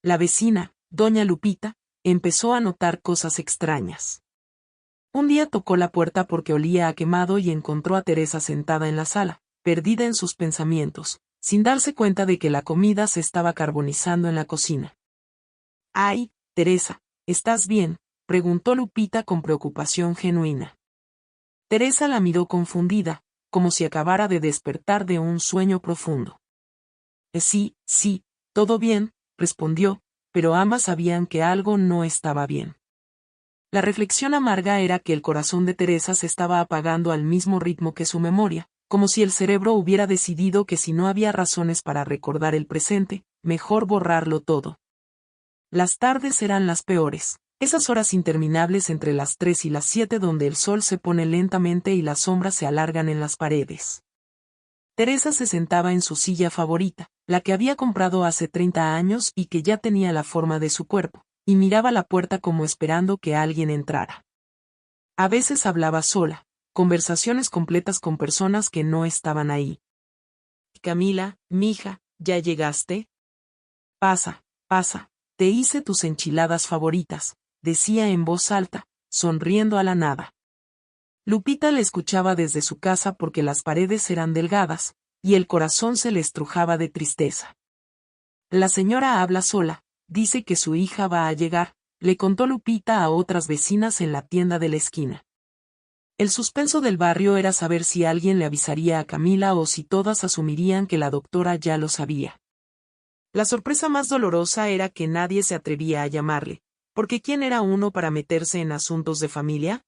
La vecina, doña Lupita, empezó a notar cosas extrañas. Un día tocó la puerta porque olía a quemado y encontró a Teresa sentada en la sala, perdida en sus pensamientos, sin darse cuenta de que la comida se estaba carbonizando en la cocina. «Ay, Teresa, ¿estás bien?», preguntó Lupita con preocupación genuina. Teresa la miró confundida, como si acabara de despertar de un sueño profundo. Sí, todo bien», respondió, pero ambas sabían que algo no estaba bien. La reflexión amarga era que el corazón de Teresa se estaba apagando al mismo ritmo que su memoria, como si el cerebro hubiera decidido que si no había razones para recordar el presente, mejor borrarlo todo. Las tardes eran las peores, esas horas interminables entre las 3 y las 7 donde el sol se pone lentamente y las sombras se alargan en las paredes. Teresa se sentaba en su silla favorita, la que había comprado hace 30 años y que ya tenía la forma de su cuerpo, y miraba la puerta como esperando que alguien entrara. A veces hablaba sola, conversaciones completas con personas que no estaban ahí. «Camila, mija, ¿ya llegaste? Pasa, te hice tus enchiladas favoritas», decía en voz alta, sonriendo a la nada. Lupita le escuchaba desde su casa porque las paredes eran delgadas, y el corazón se le estrujaba de tristeza. «La señora habla sola, dice que su hija va a llegar», le contó Lupita a otras vecinas en la tienda de la esquina. El suspenso del barrio era saber si alguien le avisaría a Camila o si todas asumirían que la doctora ya lo sabía. La sorpresa más dolorosa era que nadie se atrevía a llamarle, porque ¿quién era uno para meterse en asuntos de familia?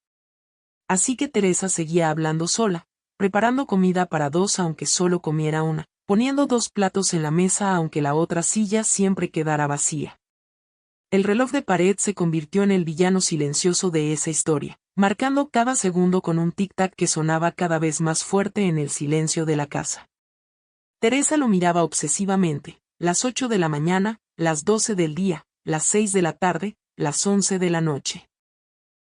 Así que Teresa seguía hablando sola, preparando comida para dos aunque solo comiera una, poniendo 2 platos en la mesa aunque la otra silla siempre quedara vacía. El reloj de pared se convirtió en el villano silencioso de esa historia, marcando cada segundo con un tic-tac que sonaba cada vez más fuerte en el silencio de la casa. Teresa lo miraba obsesivamente, las 8 de la mañana, las 12 del día, las 6 de la tarde, las 11 de la noche.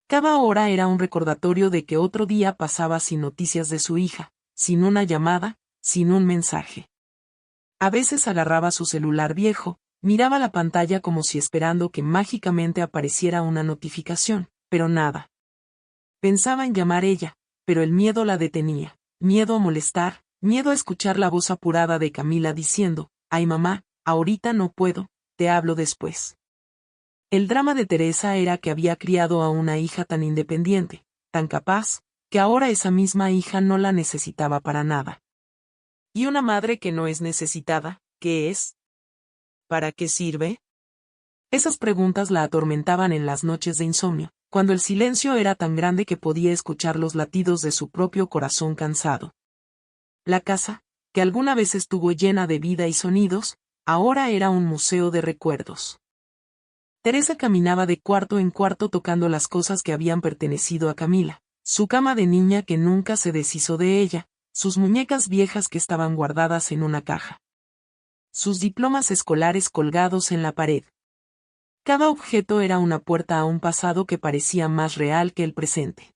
Cada hora era un recordatorio de que otro día pasaba sin noticias de su hija, sin una llamada, sin un mensaje. A veces agarraba su celular viejo, miraba la pantalla como si esperando que mágicamente apareciera una notificación, pero nada. Pensaba en llamar ella, pero el miedo la detenía, miedo a molestar, miedo a escuchar la voz apurada de Camila diciendo: «Ay mamá, ahorita no puedo, te hablo después». El drama de Teresa era que había criado a una hija tan independiente, tan capaz, que ahora esa misma hija no la necesitaba para nada. ¿Y una madre que no es necesitada, qué es? ¿Para qué sirve? Esas preguntas la atormentaban en las noches de insomnio, cuando el silencio era tan grande que podía escuchar los latidos de su propio corazón cansado. La casa, que alguna vez estuvo llena de vida y sonidos, ahora era un museo de recuerdos. Teresa caminaba de cuarto en cuarto tocando las cosas que habían pertenecido a Camila, su cama de niña que nunca se deshizo de ella, sus muñecas viejas que estaban guardadas en una caja, sus diplomas escolares colgados en la pared. Cada objeto era una puerta a un pasado que parecía más real que el presente.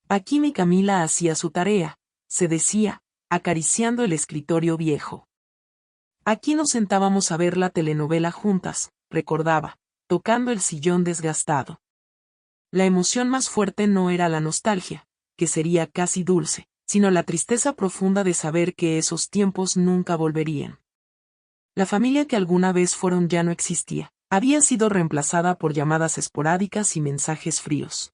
Aquí mi Camila hacía su tarea, se decía, acariciando el escritorio viejo. Aquí nos sentábamos a ver la telenovela juntas, recordaba, tocando el sillón desgastado. La emoción más fuerte no era la nostalgia, que sería casi dulce, sino la tristeza profunda de saber que esos tiempos nunca volverían. La familia que alguna vez fueron ya no existía, había sido reemplazada por llamadas esporádicas y mensajes fríos.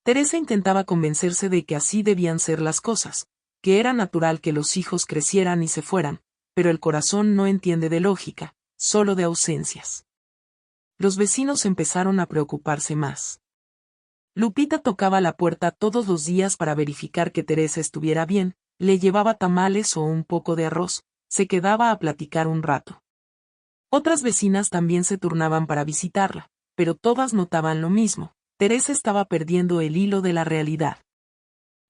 Teresa intentaba convencerse de que así debían ser las cosas, que era natural que los hijos crecieran y se fueran, pero el corazón no entiende de lógica, solo de ausencias. Los vecinos empezaron a preocuparse más. Lupita tocaba la puerta todos los días para verificar que Teresa estuviera bien, le llevaba tamales o un poco de arroz, se quedaba a platicar un rato. Otras vecinas también se turnaban para visitarla, pero todas notaban lo mismo: Teresa estaba perdiendo el hilo de la realidad.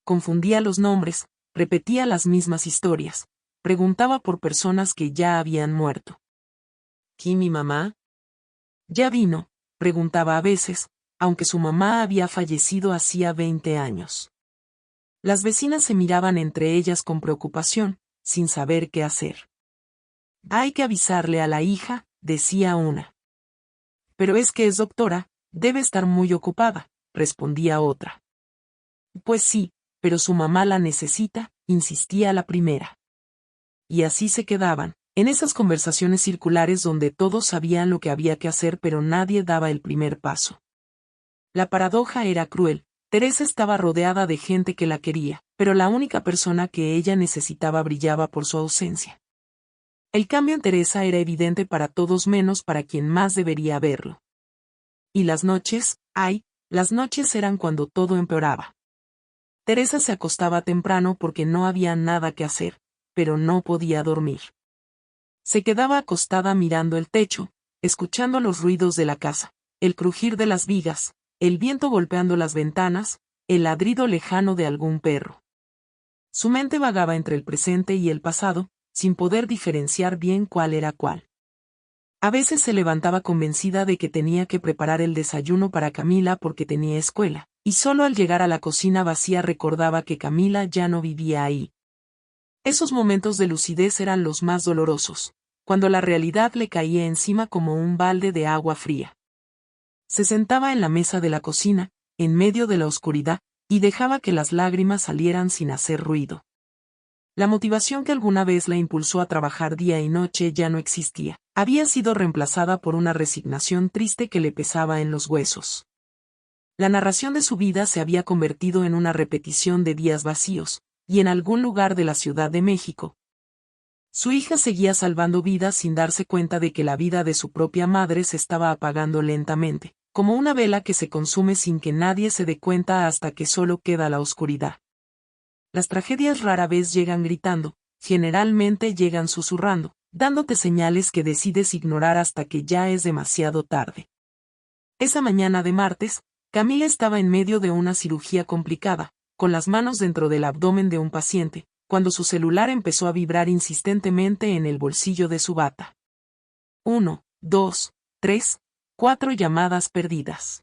Confundía los nombres, repetía las mismas historias, preguntaba por personas que ya habían muerto. ¿Y mi mamá? ¿Ya vino?, preguntaba a veces, aunque su mamá había fallecido hacía 20 años. Las vecinas se miraban entre ellas con preocupación, sin saber qué hacer. Hay que avisarle a la hija, decía una. Pero es que es doctora, debe estar muy ocupada, respondía otra. Pues sí, pero su mamá la necesita, insistía la primera. Y así se quedaban, en esas conversaciones circulares donde todos sabían lo que había que hacer pero nadie daba el primer paso. La paradoja era cruel. Teresa estaba rodeada de gente que la quería, pero la única persona que ella necesitaba brillaba por su ausencia. El cambio en Teresa era evidente para todos menos para quien más debería verlo. Y las noches, las noches eran cuando todo empeoraba. Teresa se acostaba temprano porque no había nada que hacer, pero no podía dormir. Se quedaba acostada mirando el techo, escuchando los ruidos de la casa, el crujir de las vigas, el viento golpeando las ventanas, el ladrido lejano de algún perro. Su mente vagaba entre el presente y el pasado, sin poder diferenciar bien cuál era cuál. A veces se levantaba convencida de que tenía que preparar el desayuno para Camila porque tenía escuela, y solo al llegar a la cocina vacía recordaba que Camila ya no vivía ahí. Esos momentos de lucidez eran los más dolorosos, cuando la realidad le caía encima como un balde de agua fría. Se sentaba en la mesa de la cocina, en medio de la oscuridad, y dejaba que las lágrimas salieran sin hacer ruido. La motivación que alguna vez la impulsó a trabajar día y noche ya no existía. Había sido reemplazada por una resignación triste que le pesaba en los huesos. La narración de su vida se había convertido en una repetición de días vacíos, y en algún lugar de la Ciudad de México. Su hija seguía salvando vidas sin darse cuenta de que la vida de su propia madre se estaba apagando lentamente, como una vela que se consume sin que nadie se dé cuenta hasta que solo queda la oscuridad. Las tragedias rara vez llegan gritando, generalmente llegan susurrando, dándote señales que decides ignorar hasta que ya es demasiado tarde. Esa mañana de martes, Camila estaba en medio de una cirugía complicada, con las manos dentro del abdomen de un paciente, cuando su celular empezó a vibrar insistentemente en el bolsillo de su bata. 1, 2, 3, 4 llamadas perdidas.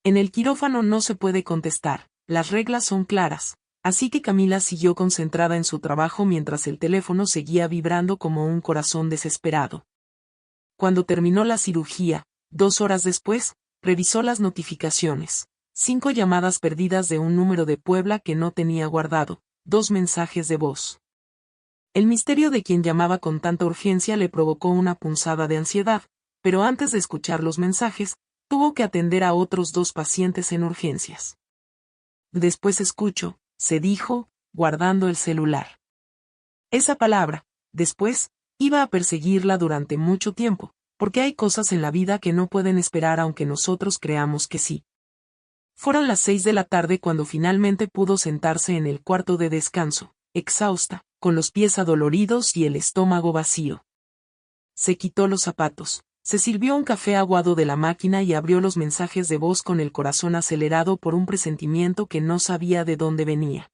En el quirófano no se puede contestar, las reglas son claras, así que Camila siguió concentrada en su trabajo mientras el teléfono seguía vibrando como un corazón desesperado. Cuando terminó la cirugía, 2 horas después, revisó las notificaciones. 5 llamadas perdidas de un número de Puebla que no tenía guardado, 2 mensajes de voz. El misterio de quien llamaba con tanta urgencia le provocó una punzada de ansiedad, pero antes de escuchar los mensajes, tuvo que atender a otros 2 pacientes en urgencias. Después escucho, se dijo, guardando el celular. Esa palabra, después, iba a perseguirla durante mucho tiempo, porque hay cosas en la vida que no pueden esperar aunque nosotros creamos que sí. Fueron las 6 de la tarde cuando finalmente pudo sentarse en el cuarto de descanso, exhausta, con los pies adoloridos y el estómago vacío. Se quitó los zapatos, se sirvió un café aguado de la máquina y abrió los mensajes de voz con el corazón acelerado por un presentimiento que no sabía de dónde venía.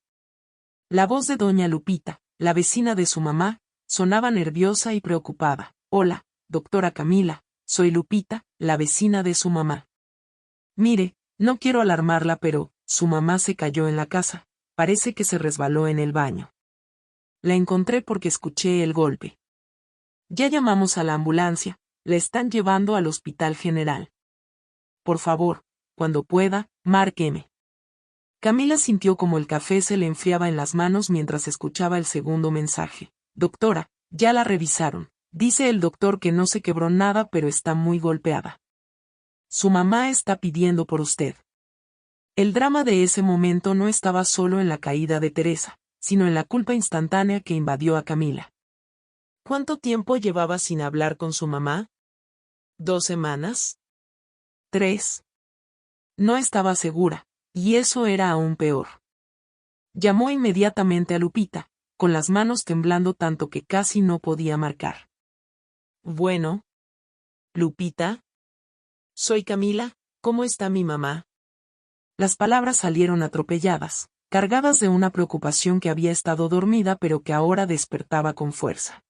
La voz de doña Lupita, la vecina de su mamá, sonaba nerviosa y preocupada. Hola, doctora Camila, soy Lupita, la vecina de su mamá. Mire, no quiero alarmarla pero, su mamá se cayó en la casa, parece que se resbaló en el baño. La encontré porque escuché el golpe. Ya llamamos a la ambulancia, la están llevando al Hospital General. Por favor, cuando pueda, márqueme. Camila sintió como el café se le enfriaba en las manos mientras escuchaba el segundo mensaje. Doctora, ya la revisaron. Dice el doctor que no se quebró nada pero está muy golpeada. Su mamá está pidiendo por usted. El drama de ese momento no estaba solo en la caída de Teresa, sino en la culpa instantánea que invadió a Camila. ¿Cuánto tiempo llevaba sin hablar con su mamá? ¿2 semanas? 3. No estaba segura, y eso era aún peor. Llamó inmediatamente a Lupita, con las manos temblando tanto que casi no podía marcar. Bueno. Lupita. Soy Camila, ¿cómo está mi mamá? Las palabras salieron atropelladas, cargadas de una preocupación que había estado dormida pero que ahora despertaba con fuerza.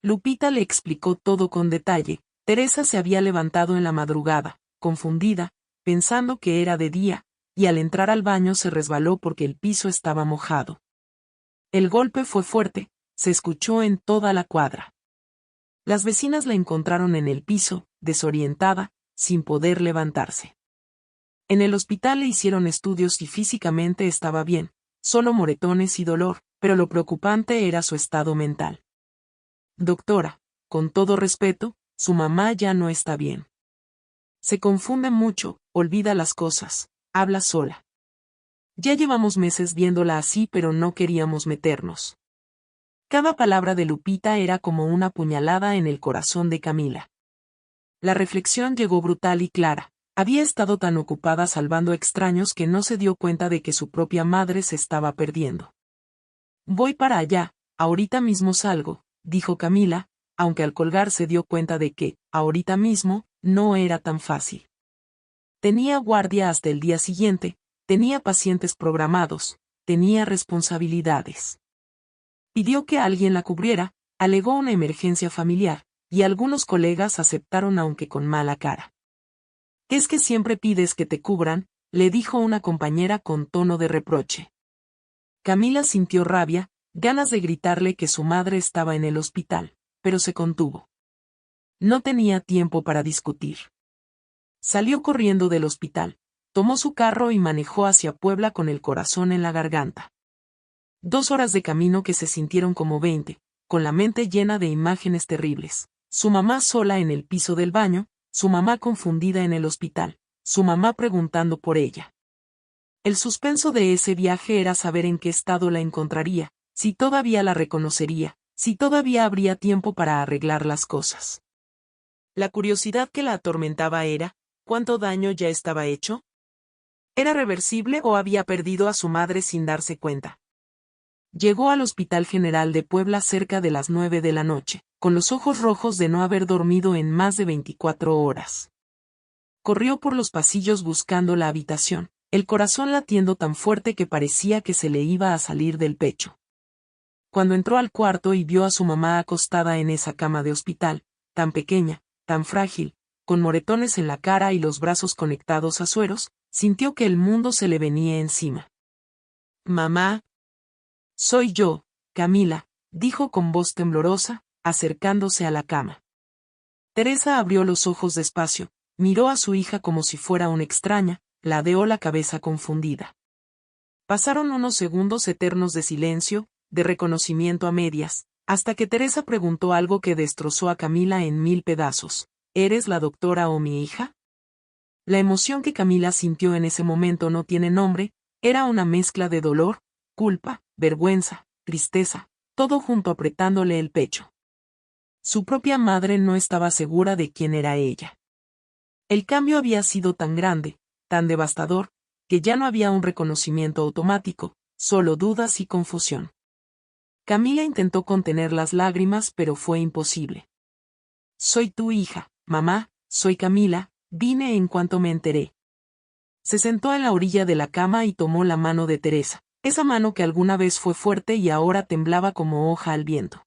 Lupita le explicó todo con detalle. Teresa se había levantado en la madrugada, confundida, pensando que era de día, y al entrar al baño se resbaló porque el piso estaba mojado. El golpe fue fuerte, se escuchó en toda la cuadra. Las vecinas la encontraron en el piso, desorientada, sin poder levantarse. En el hospital le hicieron estudios y físicamente estaba bien, solo moretones y dolor, pero lo preocupante era su estado mental. Doctora, con todo respeto, su mamá ya no está bien. Se confunde mucho, olvida las cosas, habla sola. Ya llevamos meses viéndola así, pero no queríamos meternos. Cada palabra de Lupita era como una puñalada en el corazón de Camila. La reflexión llegó brutal y clara. Había estado tan ocupada salvando extraños que no se dio cuenta de que su propia madre se estaba perdiendo. Voy para allá, ahorita mismo salgo, dijo Camila, aunque al colgar se dio cuenta de que, ahorita mismo, no era tan fácil. Tenía guardia hasta el día siguiente, tenía pacientes programados, tenía responsabilidades. Pidió que alguien la cubriera, alegó una emergencia familiar, y algunos colegas aceptaron aunque con mala cara. «Es que siempre pides que te cubran», le dijo una compañera con tono de reproche. Camila sintió rabia, ganas de gritarle que su madre estaba en el hospital, pero se contuvo. No tenía tiempo para discutir. Salió corriendo del hospital, tomó su carro y manejó hacia Puebla con el corazón en la garganta. 2 horas de camino que se sintieron como 20, con la mente llena de imágenes terribles. Su mamá sola en el piso del baño, su mamá confundida en el hospital, su mamá preguntando por ella. El suspenso de ese viaje era saber en qué estado la encontraría, si todavía la reconocería, si todavía habría tiempo para arreglar las cosas. La curiosidad que la atormentaba era, ¿cuánto daño ya estaba hecho? ¿Era reversible o había perdido a su madre sin darse cuenta? Llegó al Hospital General de Puebla cerca de las 9 de la noche, con los ojos rojos de no haber dormido en más de 24 horas. Corrió por los pasillos buscando la habitación, el corazón latiendo tan fuerte que parecía que se le iba a salir del pecho. Cuando entró al cuarto y vio a su mamá acostada en esa cama de hospital, tan pequeña, tan frágil, con moretones en la cara y los brazos conectados a sueros, sintió que el mundo se le venía encima. «Mamá». «Soy yo, Camila», dijo con voz temblorosa, acercándose a la cama. Teresa abrió los ojos despacio, miró a su hija como si fuera una extraña, ladeó la cabeza confundida. Pasaron unos segundos eternos de silencio, de reconocimiento a medias, hasta que Teresa preguntó algo que destrozó a Camila en 1000 pedazos. ¿Eres la doctora o mi hija? La emoción que Camila sintió en ese momento no tiene nombre, era una mezcla de dolor, culpa, vergüenza, tristeza, todo junto apretándole el pecho. Su propia madre no estaba segura de quién era ella. El cambio había sido tan grande, tan devastador, que ya no había un reconocimiento automático, solo dudas y confusión. Camila intentó contener las lágrimas pero fue imposible. «Soy tu hija, mamá, soy Camila, vine en cuanto me enteré». Se sentó en la orilla de la cama y tomó la mano de Teresa, esa mano que alguna vez fue fuerte y ahora temblaba como hoja al viento.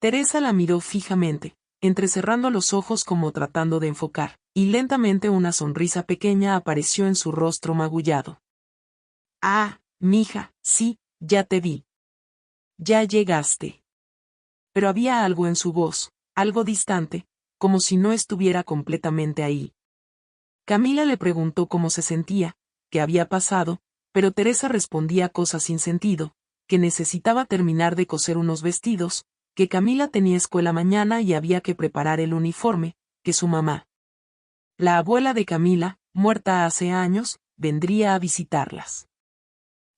Teresa la miró fijamente, entrecerrando los ojos como tratando de enfocar, y lentamente una sonrisa pequeña apareció en su rostro magullado. «Ah, mija, sí, ya te vi. Ya llegaste». Pero había algo en su voz, algo distante, como si no estuviera completamente ahí. Camila le preguntó cómo se sentía, qué había pasado, pero Teresa respondía cosas sin sentido, que necesitaba terminar de coser unos vestidos, que Camila tenía escuela mañana y había que preparar el uniforme, que su mamá, la abuela de Camila, muerta hace años, vendría a visitarlas.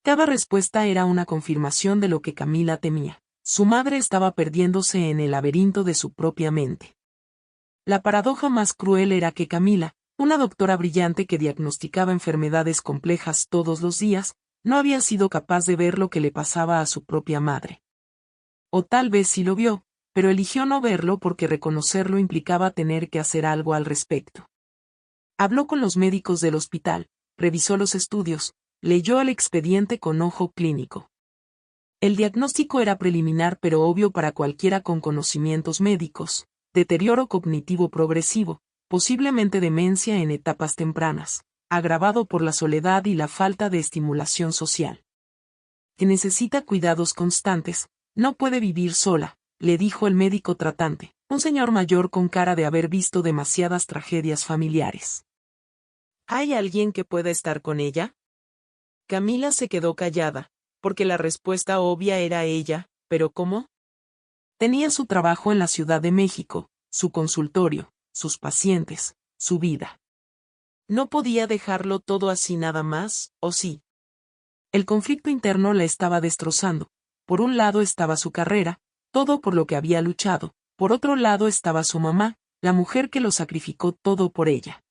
Cada respuesta era una confirmación de lo que Camila temía. Su madre estaba perdiéndose en el laberinto de su propia mente. La paradoja más cruel era que Camila, una doctora brillante que diagnosticaba enfermedades complejas todos los días, no había sido capaz de ver lo que le pasaba a su propia madre. O tal vez sí lo vio, pero eligió no verlo porque reconocerlo implicaba tener que hacer algo al respecto. Habló con los médicos del hospital, revisó los estudios, leyó el expediente con ojo clínico. El diagnóstico era preliminar pero obvio para cualquiera con conocimientos médicos: deterioro cognitivo progresivo, posiblemente demencia en etapas tempranas, agravado por la soledad y la falta de estimulación social. Que necesita cuidados constantes, no puede vivir sola, le dijo el médico tratante, un señor mayor con cara de haber visto demasiadas tragedias familiares. ¿Hay alguien que pueda estar con ella? Camila se quedó callada, porque la respuesta obvia era ella, pero ¿cómo? Tenía su trabajo en la Ciudad de México, su consultorio, sus pacientes, su vida. No podía dejarlo todo así nada más, ¿o sí? El conflicto interno la estaba destrozando. Por un lado estaba su carrera, todo por lo que había luchado, por otro lado estaba su mamá, la mujer que lo sacrificó todo por ella.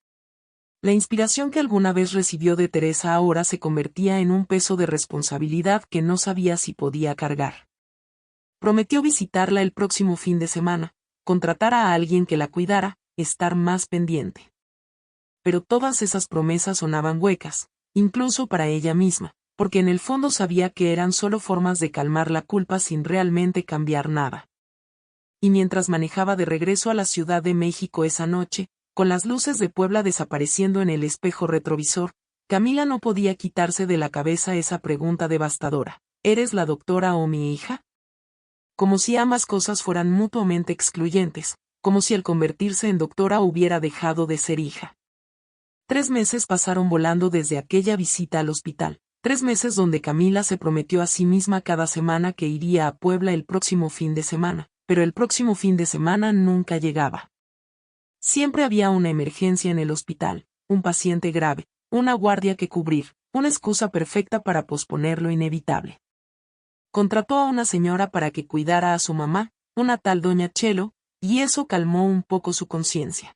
La inspiración que alguna vez recibió de Teresa ahora se convertía en un peso de responsabilidad que no sabía si podía cargar. Prometió visitarla el próximo fin de semana, contratar a alguien que la cuidara, estar más pendiente. Pero todas esas promesas sonaban huecas, incluso para ella misma, porque en el fondo sabía que eran solo formas de calmar la culpa sin realmente cambiar nada. Y mientras manejaba de regreso a la Ciudad de México esa noche, con las luces de Puebla desapareciendo en el espejo retrovisor, Camila no podía quitarse de la cabeza esa pregunta devastadora: ¿eres la doctora o mi hija? Como si ambas cosas fueran mutuamente excluyentes, como si al convertirse en doctora hubiera dejado de ser hija. 3 meses pasaron volando desde aquella visita al hospital, 3 meses donde Camila se prometió a sí misma cada semana que iría a Puebla el próximo fin de semana, pero el próximo fin de semana nunca llegaba. Siempre había una emergencia en el hospital, un paciente grave, una guardia que cubrir, una excusa perfecta para posponer lo inevitable. Contrató a una señora para que cuidara a su mamá, una tal doña Chelo, y eso calmó un poco su conciencia.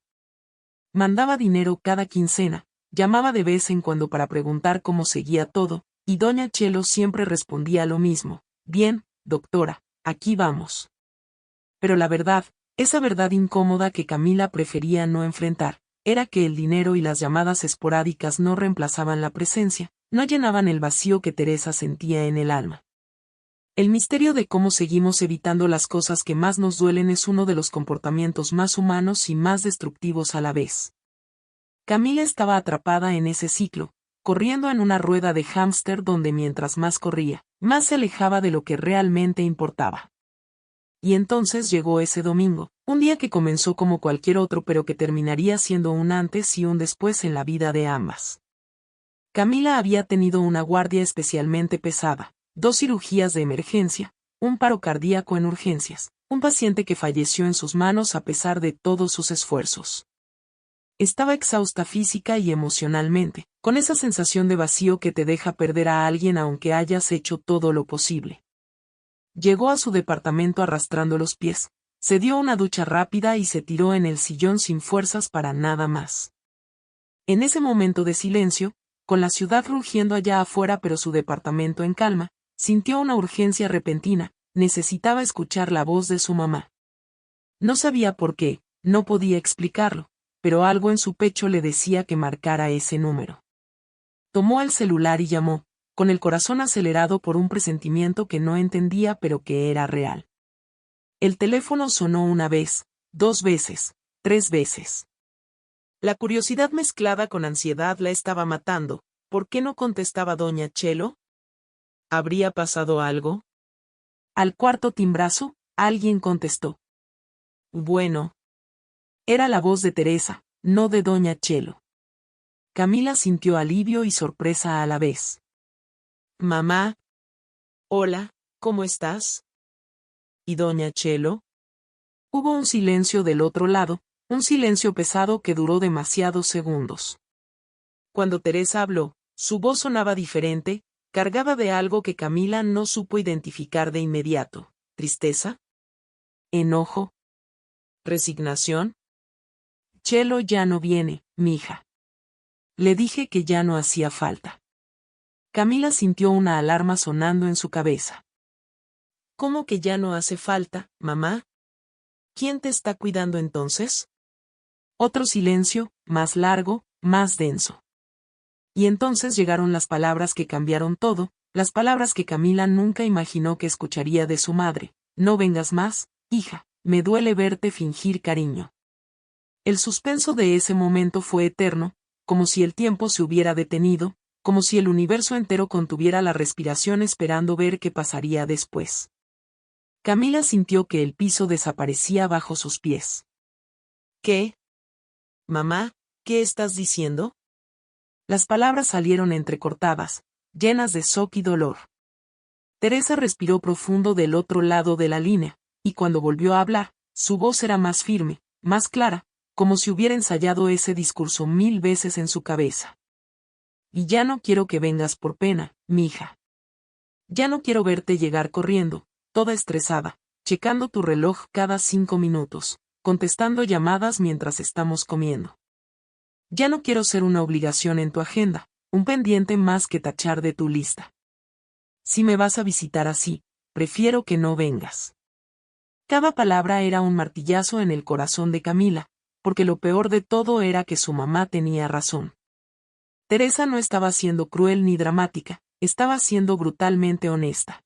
Mandaba dinero cada quincena, llamaba de vez en cuando para preguntar cómo seguía todo, y doña Chelo siempre respondía lo mismo: bien, doctora, aquí vamos. Pero la verdad, esa verdad incómoda que Camila prefería no enfrentar, era que el dinero y las llamadas esporádicas no reemplazaban la presencia, no llenaban el vacío que Teresa sentía en el alma. El misterio de cómo seguimos evitando las cosas que más nos duelen es uno de los comportamientos más humanos y más destructivos a la vez. Camila estaba atrapada en ese ciclo, corriendo en una rueda de hámster donde mientras más corría, más se alejaba de lo que realmente importaba. Y entonces llegó ese domingo, un día que comenzó como cualquier otro pero que terminaría siendo un antes y un después en la vida de ambas. Camila había tenido una guardia especialmente pesada, 2 cirugías de emergencia, un paro cardíaco en urgencias, un paciente que falleció en sus manos a pesar de todos sus esfuerzos. Estaba exhausta física y emocionalmente, con esa sensación de vacío que te deja perder a alguien aunque hayas hecho todo lo posible. Llegó a su departamento arrastrando los pies, se dio una ducha rápida y se tiró en el sillón sin fuerzas para nada más. En ese momento de silencio, con la ciudad rugiendo allá afuera pero su departamento en calma, sintió una urgencia repentina, necesitaba escuchar la voz de su mamá. No sabía por qué, no podía explicarlo, pero algo en su pecho le decía que marcara ese número. Tomó el celular y llamó, con el corazón acelerado por un presentimiento que no entendía pero que era real. El teléfono sonó 1 vez, 2 veces, 3 veces. La curiosidad mezclada con ansiedad la estaba matando. ¿Por qué no contestaba doña Chelo? ¿Habría pasado algo? Al cuarto timbrazo, alguien contestó. Bueno. Era la voz de Teresa, no de doña Chelo. Camila sintió alivio y sorpresa a la vez. Mamá. Hola, ¿cómo estás? ¿Y doña Chelo? Hubo un silencio del otro lado, un silencio pesado que duró demasiados segundos. Cuando Teresa habló, su voz sonaba diferente, cargada de algo que Camila no supo identificar de inmediato. ¿Tristeza? ¿Enojo? ¿Resignación? Chelo ya no viene, mija. Le dije que ya no hacía falta. Camila sintió una alarma sonando en su cabeza. ¿Cómo que ya no hace falta, mamá? ¿Quién te está cuidando entonces? Otro silencio, más largo, más denso. Y entonces llegaron las palabras que cambiaron todo, las palabras que Camila nunca imaginó que escucharía de su madre. No vengas más, hija, me duele verte fingir cariño. El suspenso de ese momento fue eterno, como si el tiempo se hubiera detenido, como si el universo entero contuviera la respiración esperando ver qué pasaría después. Camila sintió que el piso desaparecía bajo sus pies. ¿Qué? Mamá, ¿qué estás diciendo? Las palabras salieron entrecortadas, llenas de shock y dolor. Teresa respiró profundo del otro lado de la línea, y cuando volvió a hablar, su voz era más firme, más clara, como si hubiera ensayado ese discurso 1000 veces en su cabeza. Y ya no quiero que vengas por pena, mija. Ya no quiero verte llegar corriendo, toda estresada, checando tu reloj cada 5 minutos, contestando llamadas mientras estamos comiendo. Ya no quiero ser una obligación en tu agenda, un pendiente más que tachar de tu lista. Si me vas a visitar así, prefiero que no vengas. Cada palabra era un martillazo en el corazón de Camila, porque lo peor de todo era que su mamá tenía razón. Teresa no estaba siendo cruel ni dramática, estaba siendo brutalmente honesta.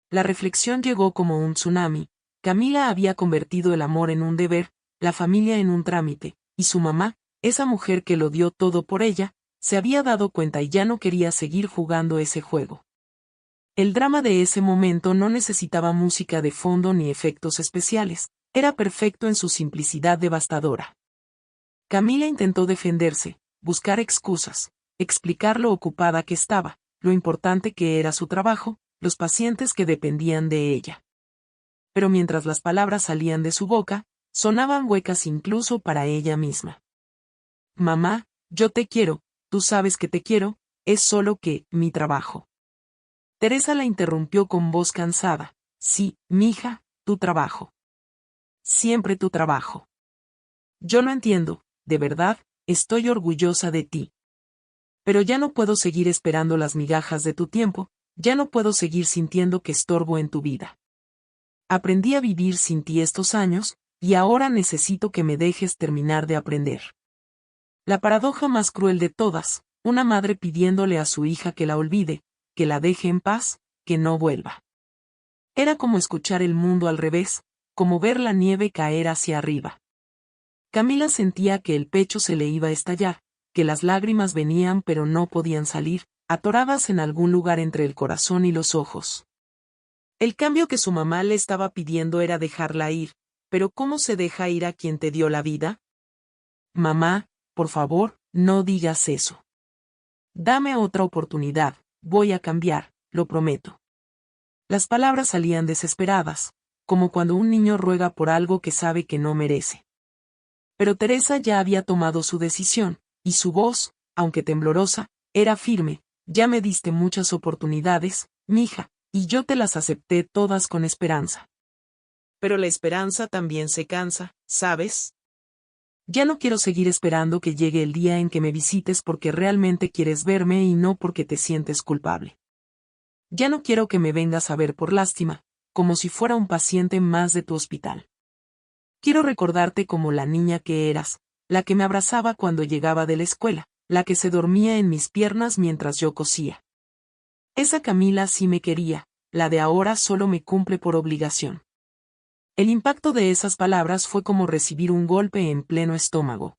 La reflexión llegó como un tsunami. Camila había convertido el amor en un deber, la familia en un trámite, y su mamá, esa mujer que lo dio todo por ella, se había dado cuenta y ya no quería seguir jugando ese juego. El drama de ese momento no necesitaba música de fondo ni efectos especiales, era perfecto en su simplicidad devastadora. Camila intentó defenderse, buscar excusas, explicar lo ocupada que estaba, lo importante que era su trabajo, los pacientes que dependían de ella. Pero mientras las palabras salían de su boca, sonaban huecas incluso para ella misma. Mamá, yo te quiero, tú sabes que te quiero, es solo que, mi trabajo. Teresa la interrumpió con voz cansada. Sí, mija, tu trabajo. Siempre tu trabajo. Yo no entiendo, de verdad, estoy orgullosa de ti. Pero ya no puedo seguir esperando las migajas de tu tiempo, ya no puedo seguir sintiendo que estorbo en tu vida. Aprendí a vivir sin ti estos años, y ahora necesito que me dejes terminar de aprender. La paradoja más cruel de todas, una madre pidiéndole a su hija que la olvide, que la deje en paz, que no vuelva. Era como escuchar el mundo al revés, como ver la nieve caer hacia arriba. Camila sentía que el pecho se le iba a estallar, que las lágrimas venían pero no podían salir, atoradas en algún lugar entre el corazón y los ojos. El cambio que su mamá le estaba pidiendo era dejarla ir, pero ¿cómo se deja ir a quien te dio la vida? Mamá, por favor, no digas eso. Dame otra oportunidad, voy a cambiar, lo prometo. Las palabras salían desesperadas, como cuando un niño ruega por algo que sabe que no merece. Pero Teresa ya había tomado su decisión, y su voz, aunque temblorosa, era firme. Ya me diste muchas oportunidades, mija, y yo te las acepté todas con esperanza. Pero la esperanza también se cansa, ¿sabes? Ya no quiero seguir esperando que llegue el día en que me visites porque realmente quieres verme y no porque te sientes culpable. Ya no quiero que me vengas a ver por lástima, como si fuera un paciente más de tu hospital. Quiero recordarte como la niña que eras, la que me abrazaba cuando llegaba de la escuela, la que se dormía en mis piernas mientras yo cosía. Esa Camila sí me quería, la de ahora solo me cumple por obligación. El impacto de esas palabras fue como recibir un golpe en pleno estómago.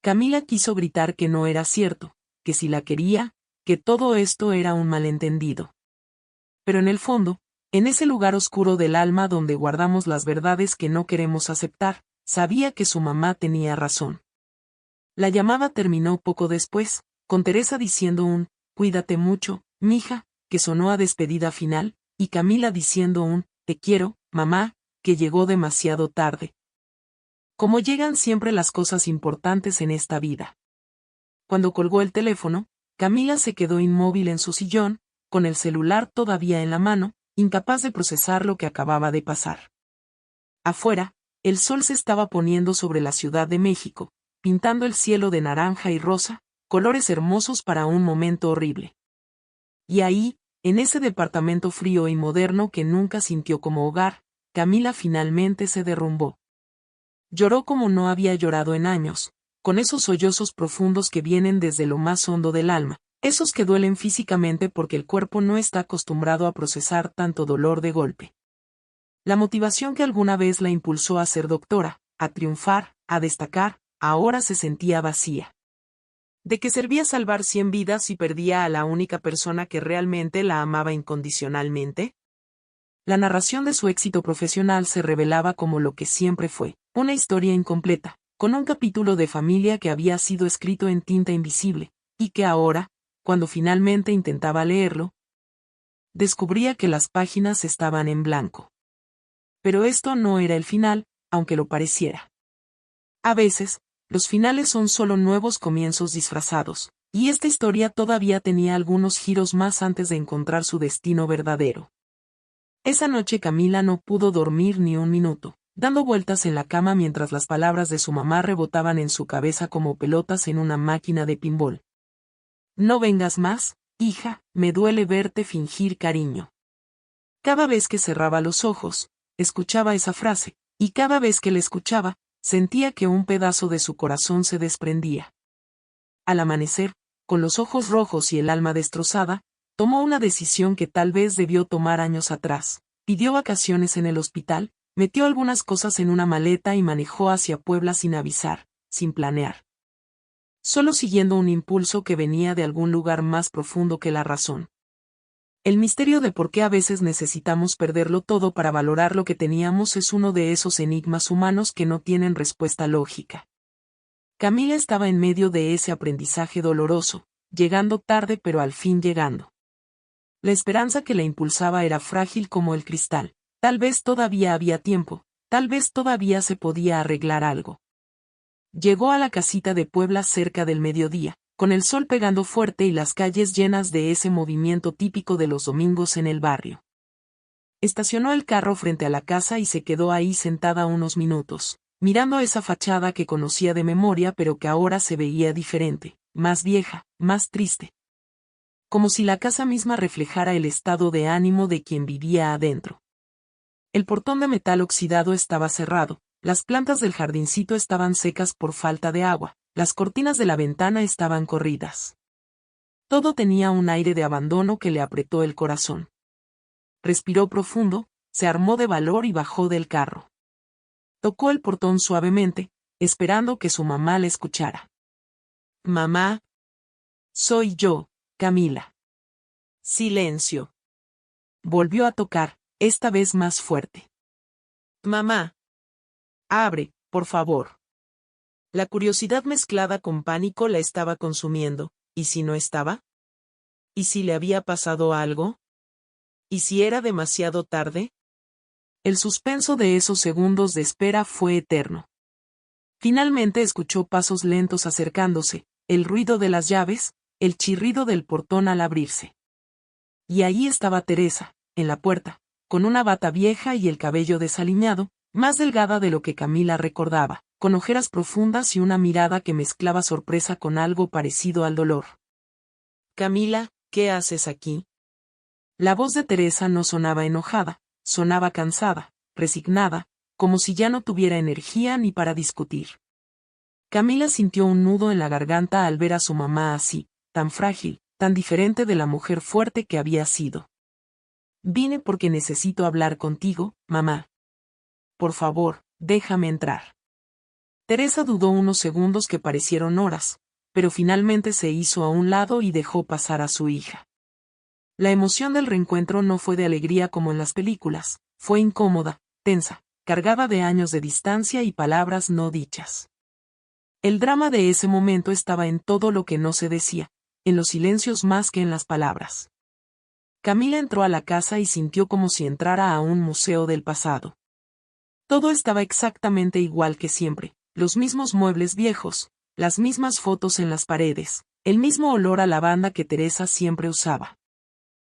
Camila quiso gritar que no era cierto, que si la quería, que todo esto era un malentendido. Pero en el fondo, en ese lugar oscuro del alma donde guardamos las verdades que no queremos aceptar, sabía que su mamá tenía razón. La llamada terminó poco después, con Teresa diciendo un «cuídate mucho, mija», que sonó a despedida final, y Camila diciendo un «te quiero, mamá», que llegó demasiado tarde. Como llegan siempre las cosas importantes en esta vida. Cuando colgó el teléfono, Camila se quedó inmóvil en su sillón, con el celular todavía en la mano, incapaz de procesar lo que acababa de pasar. Afuera, el sol se estaba poniendo sobre la Ciudad de México, pintando el cielo de naranja y rosa, colores hermosos para un momento horrible. Y ahí, en ese departamento frío y moderno que nunca sintió como hogar, Camila finalmente se derrumbó. Lloró como no había llorado en años, con esos sollozos profundos que vienen desde lo más hondo del alma, esos que duelen físicamente porque el cuerpo no está acostumbrado a procesar tanto dolor de golpe. La motivación que alguna vez la impulsó a ser doctora, a triunfar, a destacar, ahora se sentía vacía. ¿De qué servía salvar 100 vidas si perdía a la única persona que realmente la amaba incondicionalmente? La narración de su éxito profesional se revelaba como lo que siempre fue, una historia incompleta, con un capítulo de familia que había sido escrito en tinta invisible, y que ahora, cuando finalmente intentaba leerlo, descubría que las páginas estaban en blanco. Pero esto no era el final, aunque lo pareciera. A veces, los finales son solo nuevos comienzos disfrazados, y esta historia todavía tenía algunos giros más antes de encontrar su destino verdadero. Esa noche Camila no pudo dormir ni un minuto, dando vueltas en la cama mientras las palabras de su mamá rebotaban en su cabeza como pelotas en una máquina de pinball. No vengas más, hija, me duele verte fingir cariño. Cada vez que cerraba los ojos, escuchaba esa frase, y cada vez que la escuchaba, sentía que un pedazo de su corazón se desprendía. Al amanecer, con los ojos rojos y el alma destrozada, tomó una decisión que tal vez debió tomar años atrás. Pidió vacaciones en el hospital, metió algunas cosas en una maleta y manejó hacia Puebla sin avisar, sin planear. Solo siguiendo un impulso que venía de algún lugar más profundo que la razón. El misterio de por qué a veces necesitamos perderlo todo para valorar lo que teníamos es uno de esos enigmas humanos que no tienen respuesta lógica. Camila estaba en medio de ese aprendizaje doloroso, llegando tarde pero al fin llegando. La esperanza que la impulsaba era frágil como el cristal, tal vez todavía había tiempo, tal vez todavía se podía arreglar algo. Llegó a la casita de Puebla cerca del mediodía, con el sol pegando fuerte y las calles llenas de ese movimiento típico de los domingos en el barrio. Estacionó el carro frente a la casa y se quedó ahí sentada unos minutos, mirando esa fachada que conocía de memoria pero que ahora se veía diferente, más vieja, más triste. Como si la casa misma reflejara el estado de ánimo de quien vivía adentro. El portón de metal oxidado estaba cerrado, las plantas del jardincito estaban secas por falta de agua, las cortinas de la ventana estaban corridas. Todo tenía un aire de abandono que le apretó el corazón. Respiró profundo, se armó de valor y bajó del carro. Tocó el portón suavemente, esperando que su mamá le escuchara. «Mamá. Soy yo, Camila». Silencio. Volvió a tocar, esta vez más fuerte. «Mamá. Abre, por favor». La curiosidad mezclada con pánico la estaba consumiendo, ¿y si no estaba? ¿Y si le había pasado algo? ¿Y si era demasiado tarde? El suspenso de esos segundos de espera fue eterno. Finalmente escuchó pasos lentos acercándose, el ruido de las llaves, el chirrido del portón al abrirse. Y allí estaba Teresa, en la puerta, con una bata vieja y el cabello desaliñado, más delgada de lo que Camila recordaba, con ojeras profundas y una mirada que mezclaba sorpresa con algo parecido al dolor. «Camila, ¿qué haces aquí?» La voz de Teresa no sonaba enojada, sonaba cansada, resignada, como si ya no tuviera energía ni para discutir. Camila sintió un nudo en la garganta al ver a su mamá así, tan frágil, tan diferente de la mujer fuerte que había sido. «Vine porque necesito hablar contigo, mamá. Por favor, déjame entrar». Teresa dudó unos segundos que parecieron horas, pero finalmente se hizo a un lado y dejó pasar a su hija. La emoción del reencuentro no fue de alegría como en las películas, fue incómoda, tensa, cargada de años de distancia y palabras no dichas. El drama de ese momento estaba en todo lo que no se decía, en los silencios más que en las palabras. Camila entró a la casa y sintió como si entrara a un museo del pasado. Todo estaba exactamente igual que siempre, los mismos muebles viejos, las mismas fotos en las paredes, el mismo olor a lavanda que Teresa siempre usaba.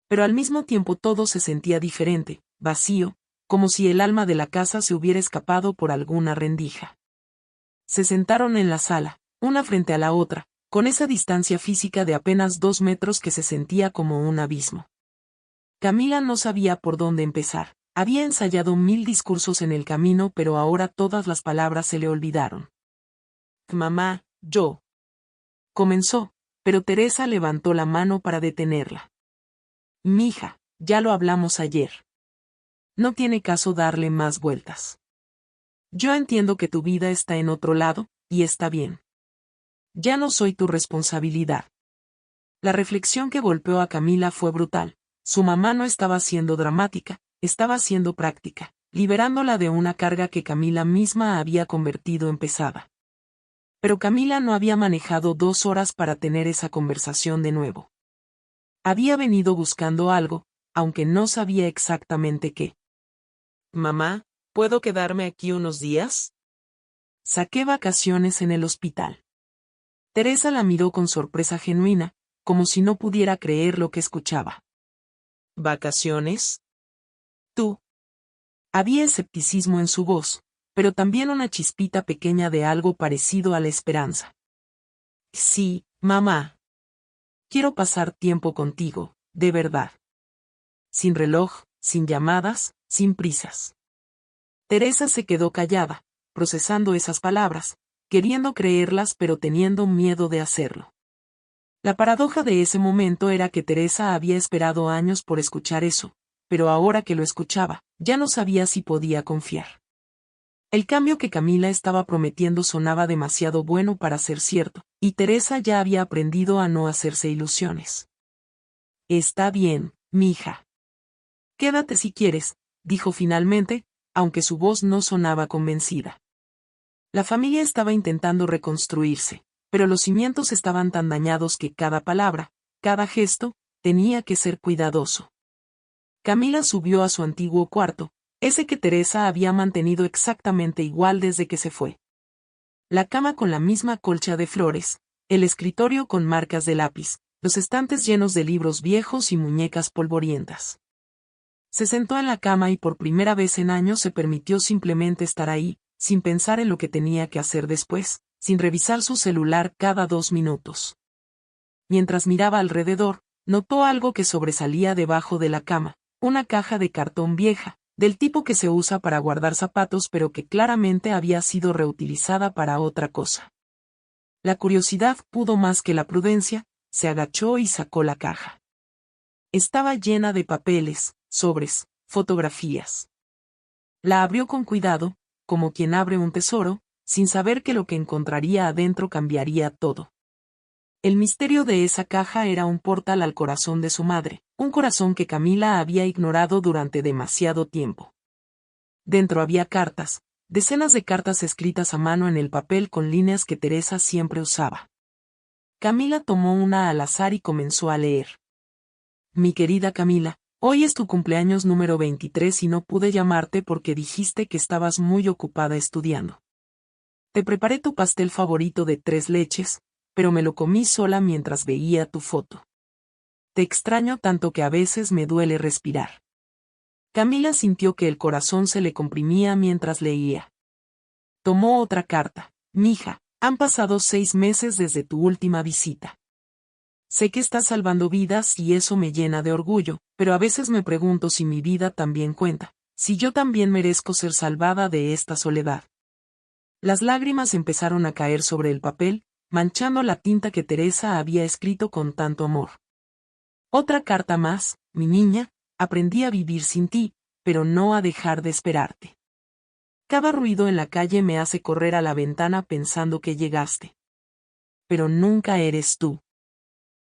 Pero al mismo tiempo todo se sentía diferente, vacío, como si el alma de la casa se hubiera escapado por alguna rendija. Se sentaron en la sala, una frente a la otra, con esa distancia física de apenas 2 metros que se sentía como un abismo. Camila no sabía por dónde empezar, había ensayado 1000 discursos en el camino pero ahora todas las palabras se le olvidaron. «Mamá, yo». Comenzó, pero Teresa levantó la mano para detenerla. «Mija, ya lo hablamos ayer. No tiene caso darle más vueltas. Yo entiendo que tu vida está en otro lado, y está bien. Ya no soy tu responsabilidad. La reflexión que golpeó a Camila fue brutal. Su mamá no estaba siendo dramática, estaba siendo práctica, liberándola de una carga que Camila misma había convertido en pesada. Pero Camila no había manejado 2 horas para tener esa conversación de nuevo. Había venido buscando algo, aunque no sabía exactamente qué. Mamá, ¿puedo quedarme aquí unos días? Saqué vacaciones en el hospital. Teresa la miró con sorpresa genuina, como si no pudiera creer lo que escuchaba. ¿Vacaciones? ¿Tú? Había escepticismo en su voz, pero también una chispita pequeña de algo parecido a la esperanza. Sí, mamá. Quiero pasar tiempo contigo, de verdad. Sin reloj, sin llamadas, sin prisas. Teresa se quedó callada, procesando esas palabras, queriendo creerlas pero teniendo miedo de hacerlo. La paradoja de ese momento era que Teresa había esperado años por escuchar eso, pero ahora que lo escuchaba, ya no sabía si podía confiar. El cambio que Camila estaba prometiendo sonaba demasiado bueno para ser cierto, y Teresa ya había aprendido a no hacerse ilusiones. Está bien, mija. Quédate si quieres, dijo finalmente, aunque su voz no sonaba convencida. La familia estaba intentando reconstruirse, pero los cimientos estaban tan dañados que cada palabra, cada gesto, tenía que ser cuidadoso. Camila subió a su antiguo cuarto, ese que Teresa había mantenido exactamente igual desde que se fue. La cama con la misma colcha de flores, el escritorio con marcas de lápiz, los estantes llenos de libros viejos y muñecas polvorientas. Se sentó en la cama y por primera vez en años se permitió simplemente estar ahí, sin pensar en lo que tenía que hacer después, sin revisar su celular cada 2 minutos. Mientras miraba alrededor, notó algo que sobresalía debajo de la cama, una caja de cartón vieja, del tipo que se usa para guardar zapatos pero que claramente había sido reutilizada para otra cosa. La curiosidad pudo más que la prudencia, se agachó y sacó la caja. Estaba llena de papeles, sobres, fotografías. La abrió con cuidado, como quien abre un tesoro, sin saber que lo que encontraría adentro cambiaría todo. El misterio de esa caja era un portal al corazón de su madre, un corazón que Camila había ignorado durante demasiado tiempo. Dentro había cartas, decenas de cartas escritas a mano en el papel con líneas que Teresa siempre usaba. Camila tomó una al azar y comenzó a leer. Mi querida Camila, hoy es tu cumpleaños número 23 y no pude llamarte porque dijiste que estabas muy ocupada estudiando. Te preparé tu pastel favorito de 3 leches, pero me lo comí sola mientras veía tu foto. Te extraño tanto que a veces me duele respirar. Camila sintió que el corazón se le comprimía mientras leía. Tomó otra carta. Mija, han pasado 6 meses desde tu última visita. Sé que estás salvando vidas y eso me llena de orgullo, pero a veces me pregunto si mi vida también cuenta, si yo también merezco ser salvada de esta soledad. Las lágrimas empezaron a caer sobre el papel, manchando la tinta que Teresa había escrito con tanto amor. Otra carta más, mi niña, aprendí a vivir sin ti, pero no a dejar de esperarte. Cada ruido en la calle me hace correr a la ventana pensando que llegaste. Pero nunca eres tú.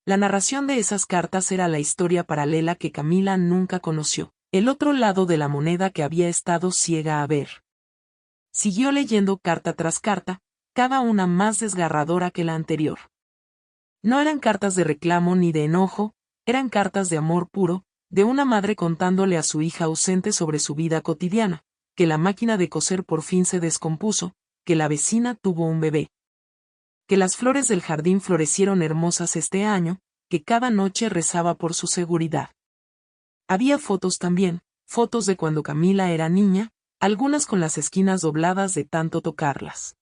La narración de esas cartas era la historia paralela que Camila nunca conoció, el otro lado de la moneda que había estado ciega a ver. Siguió leyendo carta tras carta, cada una más desgarradora que la anterior. No eran cartas de reclamo ni de enojo, eran cartas de amor puro, de una madre contándole a su hija ausente sobre su vida cotidiana, que la máquina de coser por fin se descompuso, que la vecina tuvo un bebé, que las flores del jardín florecieron hermosas este año, que cada noche rezaba por su seguridad. Había fotos también, fotos de cuando Camila era niña, algunas con las esquinas dobladas de tanto tocarlas.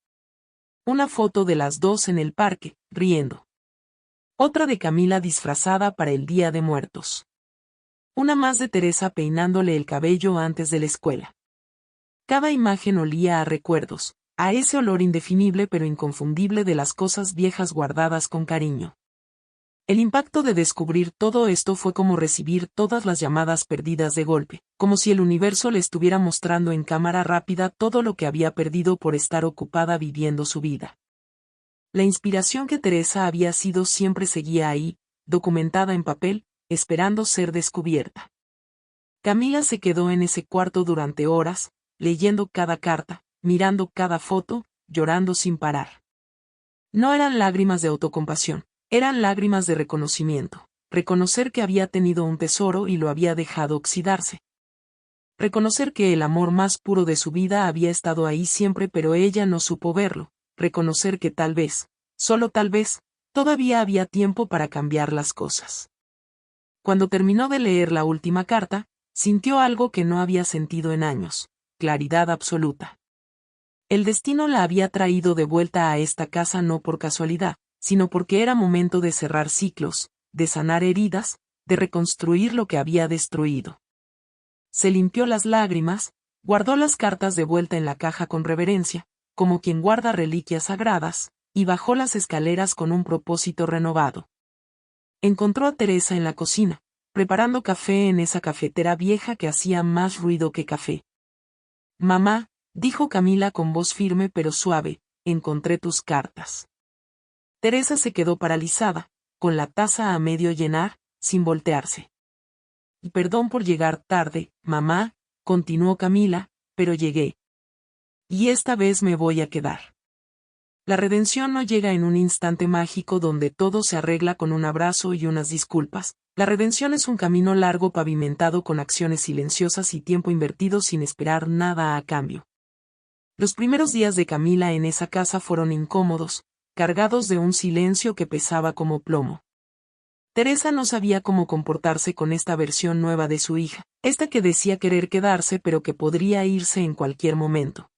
Una foto de las dos en el parque, riendo. Otra de Camila disfrazada para el Día de Muertos. Una más de Teresa peinándole el cabello antes de la escuela. Cada imagen olía a recuerdos, a ese olor indefinible pero inconfundible de las cosas viejas guardadas con cariño. El impacto de descubrir todo esto fue como recibir todas las llamadas perdidas de golpe, como si el universo le estuviera mostrando en cámara rápida todo lo que había perdido por estar ocupada viviendo su vida. La inspiración que Teresa había sido siempre seguía ahí, documentada en papel, esperando ser descubierta. Camila se quedó en ese cuarto durante horas, leyendo cada carta, mirando cada foto, llorando sin parar. No eran lágrimas de autocompasión. Eran lágrimas de reconocimiento, reconocer que había tenido un tesoro y lo había dejado oxidarse. Reconocer que el amor más puro de su vida había estado ahí siempre pero ella no supo verlo, reconocer que tal vez, solo tal vez, todavía había tiempo para cambiar las cosas. Cuando terminó de leer la última carta, sintió algo que no había sentido en años, claridad absoluta. El destino la había traído de vuelta a esta casa no por casualidad, sino porque era momento de cerrar ciclos, de sanar heridas, de reconstruir lo que había destruido. Se limpió las lágrimas, guardó las cartas de vuelta en la caja con reverencia, como quien guarda reliquias sagradas, y bajó las escaleras con un propósito renovado. Encontró a Teresa en la cocina, preparando café en esa cafetera vieja que hacía más ruido que café. «Mamá», dijo Camila con voz firme pero suave, «encontré tus cartas». Teresa se quedó paralizada, con la taza a medio llenar, sin voltearse. «Y perdón por llegar tarde, mamá», continuó Camila, «pero llegué. Y esta vez me voy a quedar». La redención no llega en un instante mágico donde todo se arregla con un abrazo y unas disculpas. La redención es un camino largo pavimentado con acciones silenciosas y tiempo invertido sin esperar nada a cambio. Los primeros días de Camila en esa casa fueron incómodos, cargados de un silencio que pesaba como plomo. Teresa no sabía cómo comportarse con esta versión nueva de su hija, esta que decía querer quedarse pero que podría irse en cualquier momento.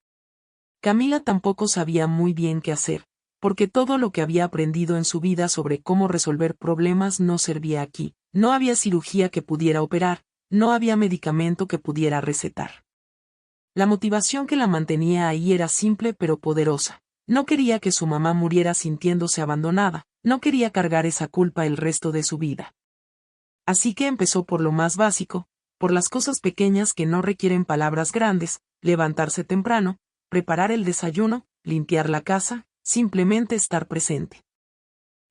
Camila tampoco sabía muy bien qué hacer, porque todo lo que había aprendido en su vida sobre cómo resolver problemas no servía aquí, no había cirugía que pudiera operar, no había medicamento que pudiera recetar. La motivación que la mantenía ahí era simple pero poderosa. No quería que su mamá muriera sintiéndose abandonada, no quería cargar esa culpa el resto de su vida. Así que empezó por lo más básico, por las cosas pequeñas que no requieren palabras grandes, levantarse temprano, preparar el desayuno, limpiar la casa, simplemente estar presente.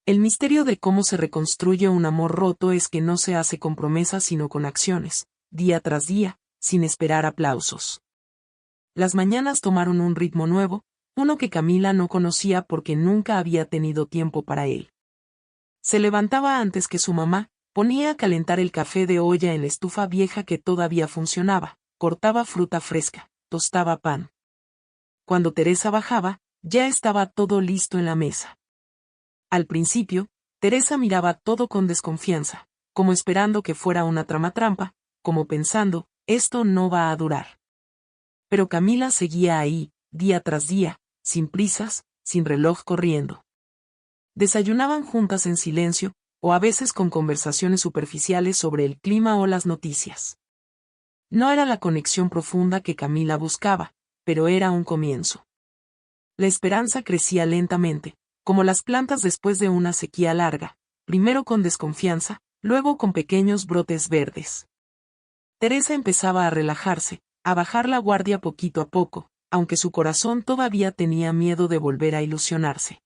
El misterio de cómo se reconstruye un amor roto es que no se hace con promesas sino con acciones, día tras día, sin esperar aplausos. Las mañanas tomaron un ritmo nuevo, uno que Camila no conocía porque nunca había tenido tiempo para él. Se levantaba antes que su mamá, ponía a calentar el café de olla en la estufa vieja que todavía funcionaba, cortaba fruta fresca, tostaba pan. Cuando Teresa bajaba, ya estaba todo listo en la mesa. Al principio, Teresa miraba todo con desconfianza, como esperando que fuera una trama trampa, como pensando, esto no va a durar. Pero Camila seguía ahí, día tras día, sin prisas, sin reloj corriendo. Desayunaban juntas en silencio, o a veces con conversaciones superficiales sobre el clima o las noticias. No era la conexión profunda que Camila buscaba, pero era un comienzo. La esperanza crecía lentamente, como las plantas después de una sequía larga, primero con desconfianza, luego con pequeños brotes verdes. Teresa empezaba a relajarse, a bajar la guardia poquito a poco, aunque su corazón todavía tenía miedo de volver a ilusionarse.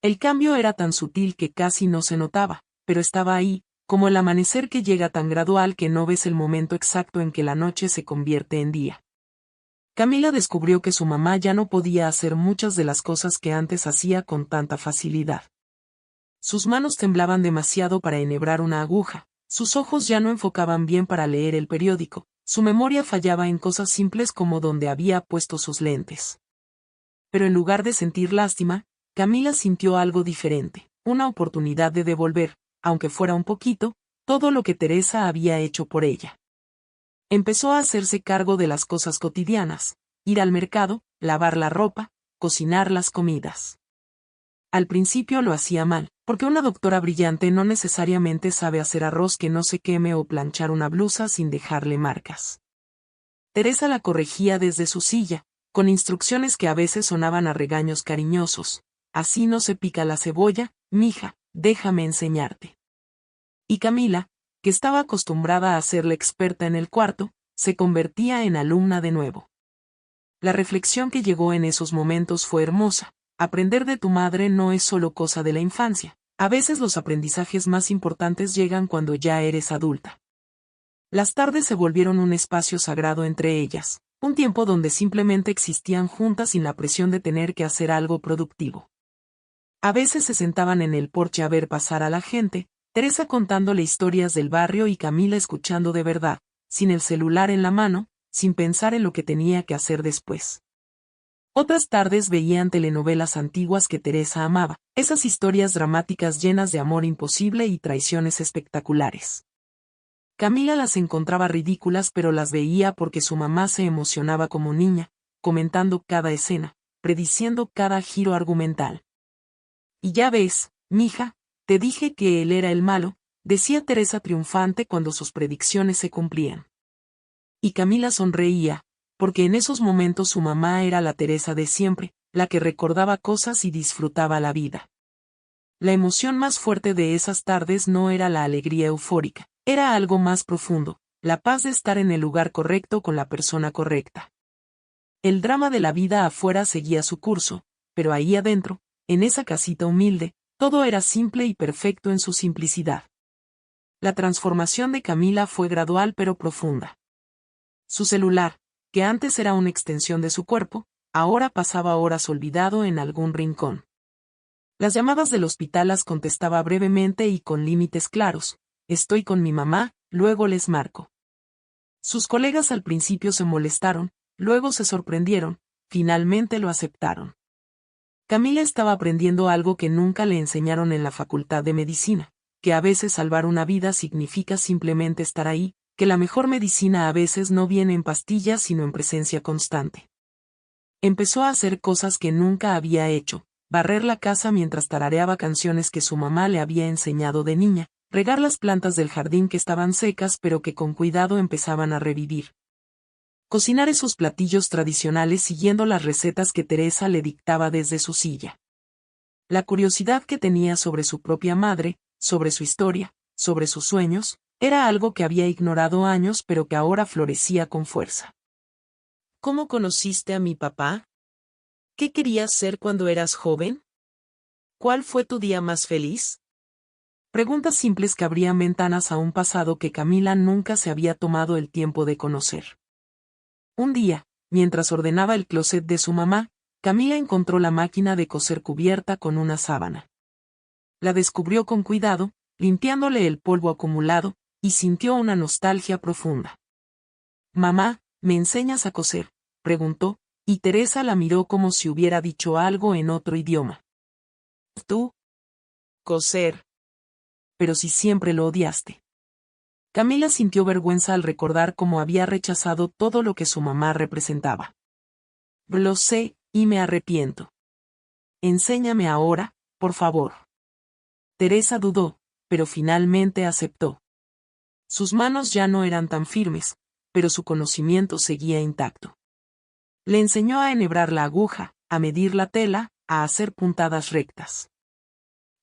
El cambio era tan sutil que casi no se notaba, pero estaba ahí, como el amanecer que llega tan gradual que no ves el momento exacto en que la noche se convierte en día. Camila descubrió que su mamá ya no podía hacer muchas de las cosas que antes hacía con tanta facilidad. Sus manos temblaban demasiado para enhebrar una aguja, sus ojos ya no enfocaban bien para leer el periódico, su memoria fallaba en cosas simples como dónde había puesto sus lentes. Pero en lugar de sentir lástima, Camila sintió algo diferente, una oportunidad de devolver, aunque fuera un poquito, todo lo que Teresa había hecho por ella. Empezó a hacerse cargo de las cosas cotidianas, ir al mercado, lavar la ropa, cocinar las comidas. Al principio lo hacía mal, porque una doctora brillante no necesariamente sabe hacer arroz que no se queme o planchar una blusa sin dejarle marcas. Teresa la corregía desde su silla, con instrucciones que a veces sonaban a regaños cariñosos. Así no se pica la cebolla, mija, déjame enseñarte. Y Camila, que estaba acostumbrada a ser la experta en el cuarto, se convertía en alumna de nuevo. La reflexión que llegó en esos momentos fue hermosa. Aprender de tu madre no es solo cosa de la infancia. A veces los aprendizajes más importantes llegan cuando ya eres adulta. Las tardes se volvieron un espacio sagrado entre ellas, un tiempo donde simplemente existían juntas sin la presión de tener que hacer algo productivo. A veces se sentaban en el porche a ver pasar a la gente, Teresa contándole historias del barrio y Camila escuchando de verdad, sin el celular en la mano, sin pensar en lo que tenía que hacer después. Otras tardes veían telenovelas antiguas que Teresa amaba, esas historias dramáticas llenas de amor imposible y traiciones espectaculares. Camila las encontraba ridículas pero las veía porque su mamá se emocionaba como niña, comentando cada escena, prediciendo cada giro argumental. Y ya ves, mija, te dije que él era el malo, decía Teresa triunfante cuando sus predicciones se cumplían. Y Camila sonreía, porque en esos momentos su mamá era la Teresa de siempre, la que recordaba cosas y disfrutaba la vida. La emoción más fuerte de esas tardes no era la alegría eufórica, era algo más profundo, la paz de estar en el lugar correcto con la persona correcta. El drama de la vida afuera seguía su curso, pero ahí adentro, en esa casita humilde, todo era simple y perfecto en su simplicidad. La transformación de Camila fue gradual pero profunda. Su celular, que antes era una extensión de su cuerpo, ahora pasaba horas olvidado en algún rincón. Las llamadas del hospital las contestaba brevemente y con límites claros: estoy con mi mamá, luego les marco. Sus colegas al principio se molestaron, luego se sorprendieron, finalmente lo aceptaron. Camila estaba aprendiendo algo que nunca le enseñaron en la facultad de medicina, que a veces salvar una vida significa simplemente estar ahí, que la mejor medicina a veces no viene en pastillas sino en presencia constante. Empezó a hacer cosas que nunca había hecho: barrer la casa mientras tarareaba canciones que su mamá le había enseñado de niña, regar las plantas del jardín que estaban secas pero que con cuidado empezaban a revivir. Cocinar esos platillos tradicionales siguiendo las recetas que Teresa le dictaba desde su silla. La curiosidad que tenía sobre su propia madre, sobre su historia, sobre sus sueños, era algo que había ignorado años pero que ahora florecía con fuerza. ¿Cómo conociste a mi papá? ¿Qué querías ser cuando eras joven? ¿Cuál fue tu día más feliz? Preguntas simples que abrían ventanas a un pasado que Camila nunca se había tomado el tiempo de conocer. Un día, mientras ordenaba el closet de su mamá, Camila encontró la máquina de coser cubierta con una sábana. La descubrió con cuidado, limpiándole el polvo acumulado, y sintió una nostalgia profunda. «Mamá, ¿me enseñas a coser?», preguntó, y Teresa la miró como si hubiera dicho algo en otro idioma. «¿Tú? Coser. Pero si siempre lo odiaste». Camila sintió vergüenza al recordar cómo había rechazado todo lo que su mamá representaba. «Lo sé, y me arrepiento. Enséñame ahora, por favor». Teresa dudó, pero finalmente aceptó. Sus manos ya no eran tan firmes, pero su conocimiento seguía intacto. Le enseñó a enhebrar la aguja, a medir la tela, a hacer puntadas rectas.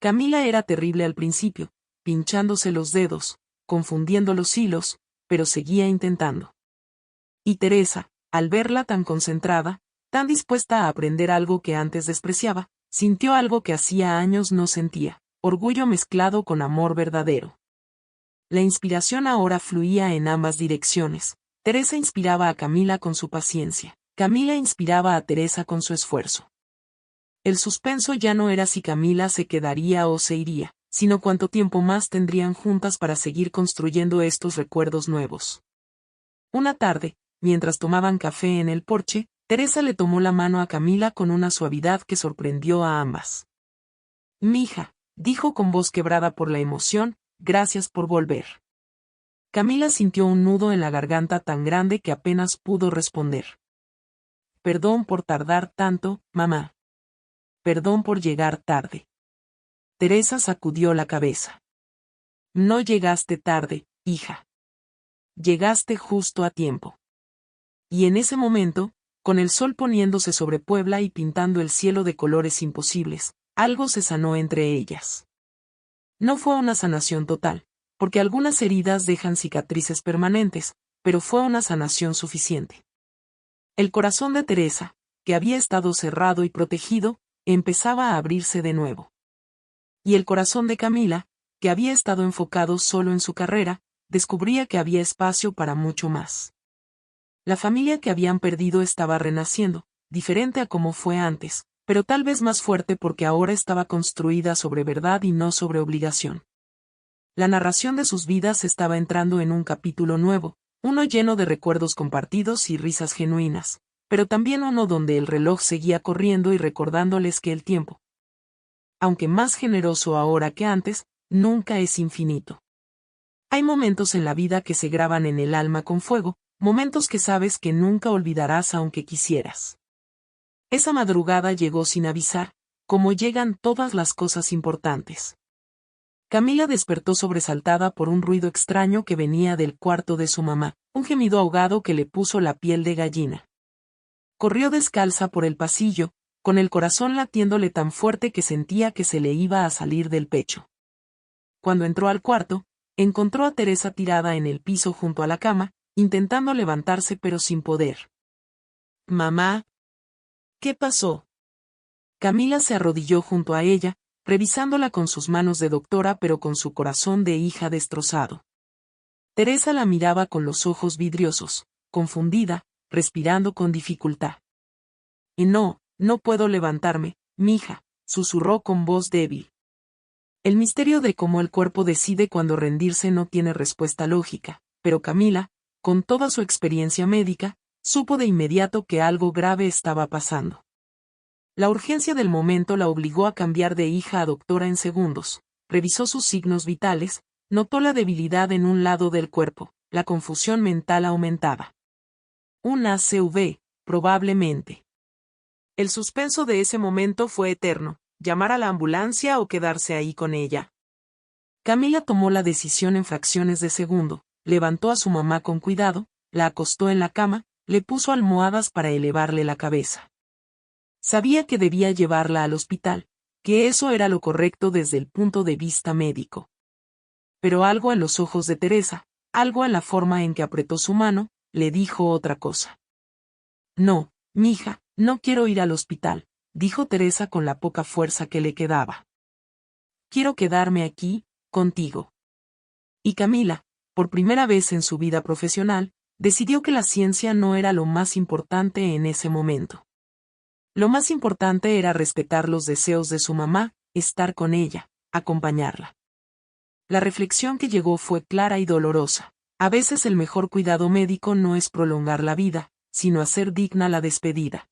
Camila era terrible al principio, pinchándose los dedos, confundiendo los hilos, pero seguía intentando. Y Teresa, al verla tan concentrada, tan dispuesta a aprender algo que antes despreciaba, sintió algo que hacía años no sentía: orgullo mezclado con amor verdadero. La inspiración ahora fluía en ambas direcciones. Teresa inspiraba a Camila con su paciencia. Camila inspiraba a Teresa con su esfuerzo. El suspenso ya no era si Camila se quedaría o se iría, sino cuánto tiempo más tendrían juntas para seguir construyendo estos recuerdos nuevos. Una tarde, mientras tomaban café en el porche, Teresa le tomó la mano a Camila con una suavidad que sorprendió a ambas. «Mija», dijo con voz quebrada por la emoción, «gracias por volver». Camila sintió un nudo en la garganta tan grande que apenas pudo responder. «Perdón por tardar tanto, mamá. Perdón por llegar tarde». Teresa sacudió la cabeza. «No llegaste tarde, hija. Llegaste justo a tiempo». Y en ese momento, con el sol poniéndose sobre Puebla y pintando el cielo de colores imposibles, algo se sanó entre ellas. No fue una sanación total, porque algunas heridas dejan cicatrices permanentes, pero fue una sanación suficiente. El corazón de Teresa, que había estado cerrado y protegido, empezaba a abrirse de nuevo. Y el corazón de Camila, que había estado enfocado solo en su carrera, descubría que había espacio para mucho más. La familia que habían perdido estaba renaciendo, diferente a como fue antes, pero tal vez más fuerte porque ahora estaba construida sobre verdad y no sobre obligación. La narración de sus vidas estaba entrando en un capítulo nuevo, uno lleno de recuerdos compartidos y risas genuinas, pero también uno donde el reloj seguía corriendo y recordándoles que el tiempo, aunque más generoso ahora que antes, nunca es infinito. Hay momentos en la vida que se graban en el alma con fuego, momentos que sabes que nunca olvidarás aunque quisieras. Esa madrugada llegó sin avisar, como llegan todas las cosas importantes. Camila despertó sobresaltada por un ruido extraño que venía del cuarto de su mamá, un gemido ahogado que le puso la piel de gallina. Corrió descalza por el pasillo, con el corazón latiéndole tan fuerte que sentía que se le iba a salir del pecho. Cuando entró al cuarto, encontró a Teresa tirada en el piso junto a la cama, intentando levantarse pero sin poder. «Mamá, ¿qué pasó?». Camila se arrodilló junto a ella, revisándola con sus manos de doctora pero con su corazón de hija destrozado. Teresa la miraba con los ojos vidriosos, confundida, respirando con dificultad. «Y no puedo levantarme, mija», susurró con voz débil. El misterio de cómo el cuerpo decide cuándo rendirse no tiene respuesta lógica, pero Camila, con toda su experiencia médica, supo de inmediato que algo grave estaba pasando. La urgencia del momento la obligó a cambiar de hija a doctora en segundos, revisó sus signos vitales, notó la debilidad en un lado del cuerpo, la confusión mental aumentaba. Un ACV, probablemente. El suspenso de ese momento fue eterno, llamar a la ambulancia o quedarse ahí con ella. Camila tomó la decisión en fracciones de segundo, levantó a su mamá con cuidado, la acostó en la cama, le puso almohadas para elevarle la cabeza. Sabía que debía llevarla al hospital, que eso era lo correcto desde el punto de vista médico. Pero algo en los ojos de Teresa, algo en la forma en que apretó su mano, le dijo otra cosa. «No, mija, no quiero ir al hospital», dijo Teresa con la poca fuerza que le quedaba. «Quiero quedarme aquí, contigo». Y Camila, por primera vez en su vida profesional, decidió que la ciencia no era lo más importante en ese momento. Lo más importante era respetar los deseos de su mamá, estar con ella, acompañarla. La reflexión que llegó fue clara y dolorosa. A veces el mejor cuidado médico no es prolongar la vida, sino hacer digna la despedida.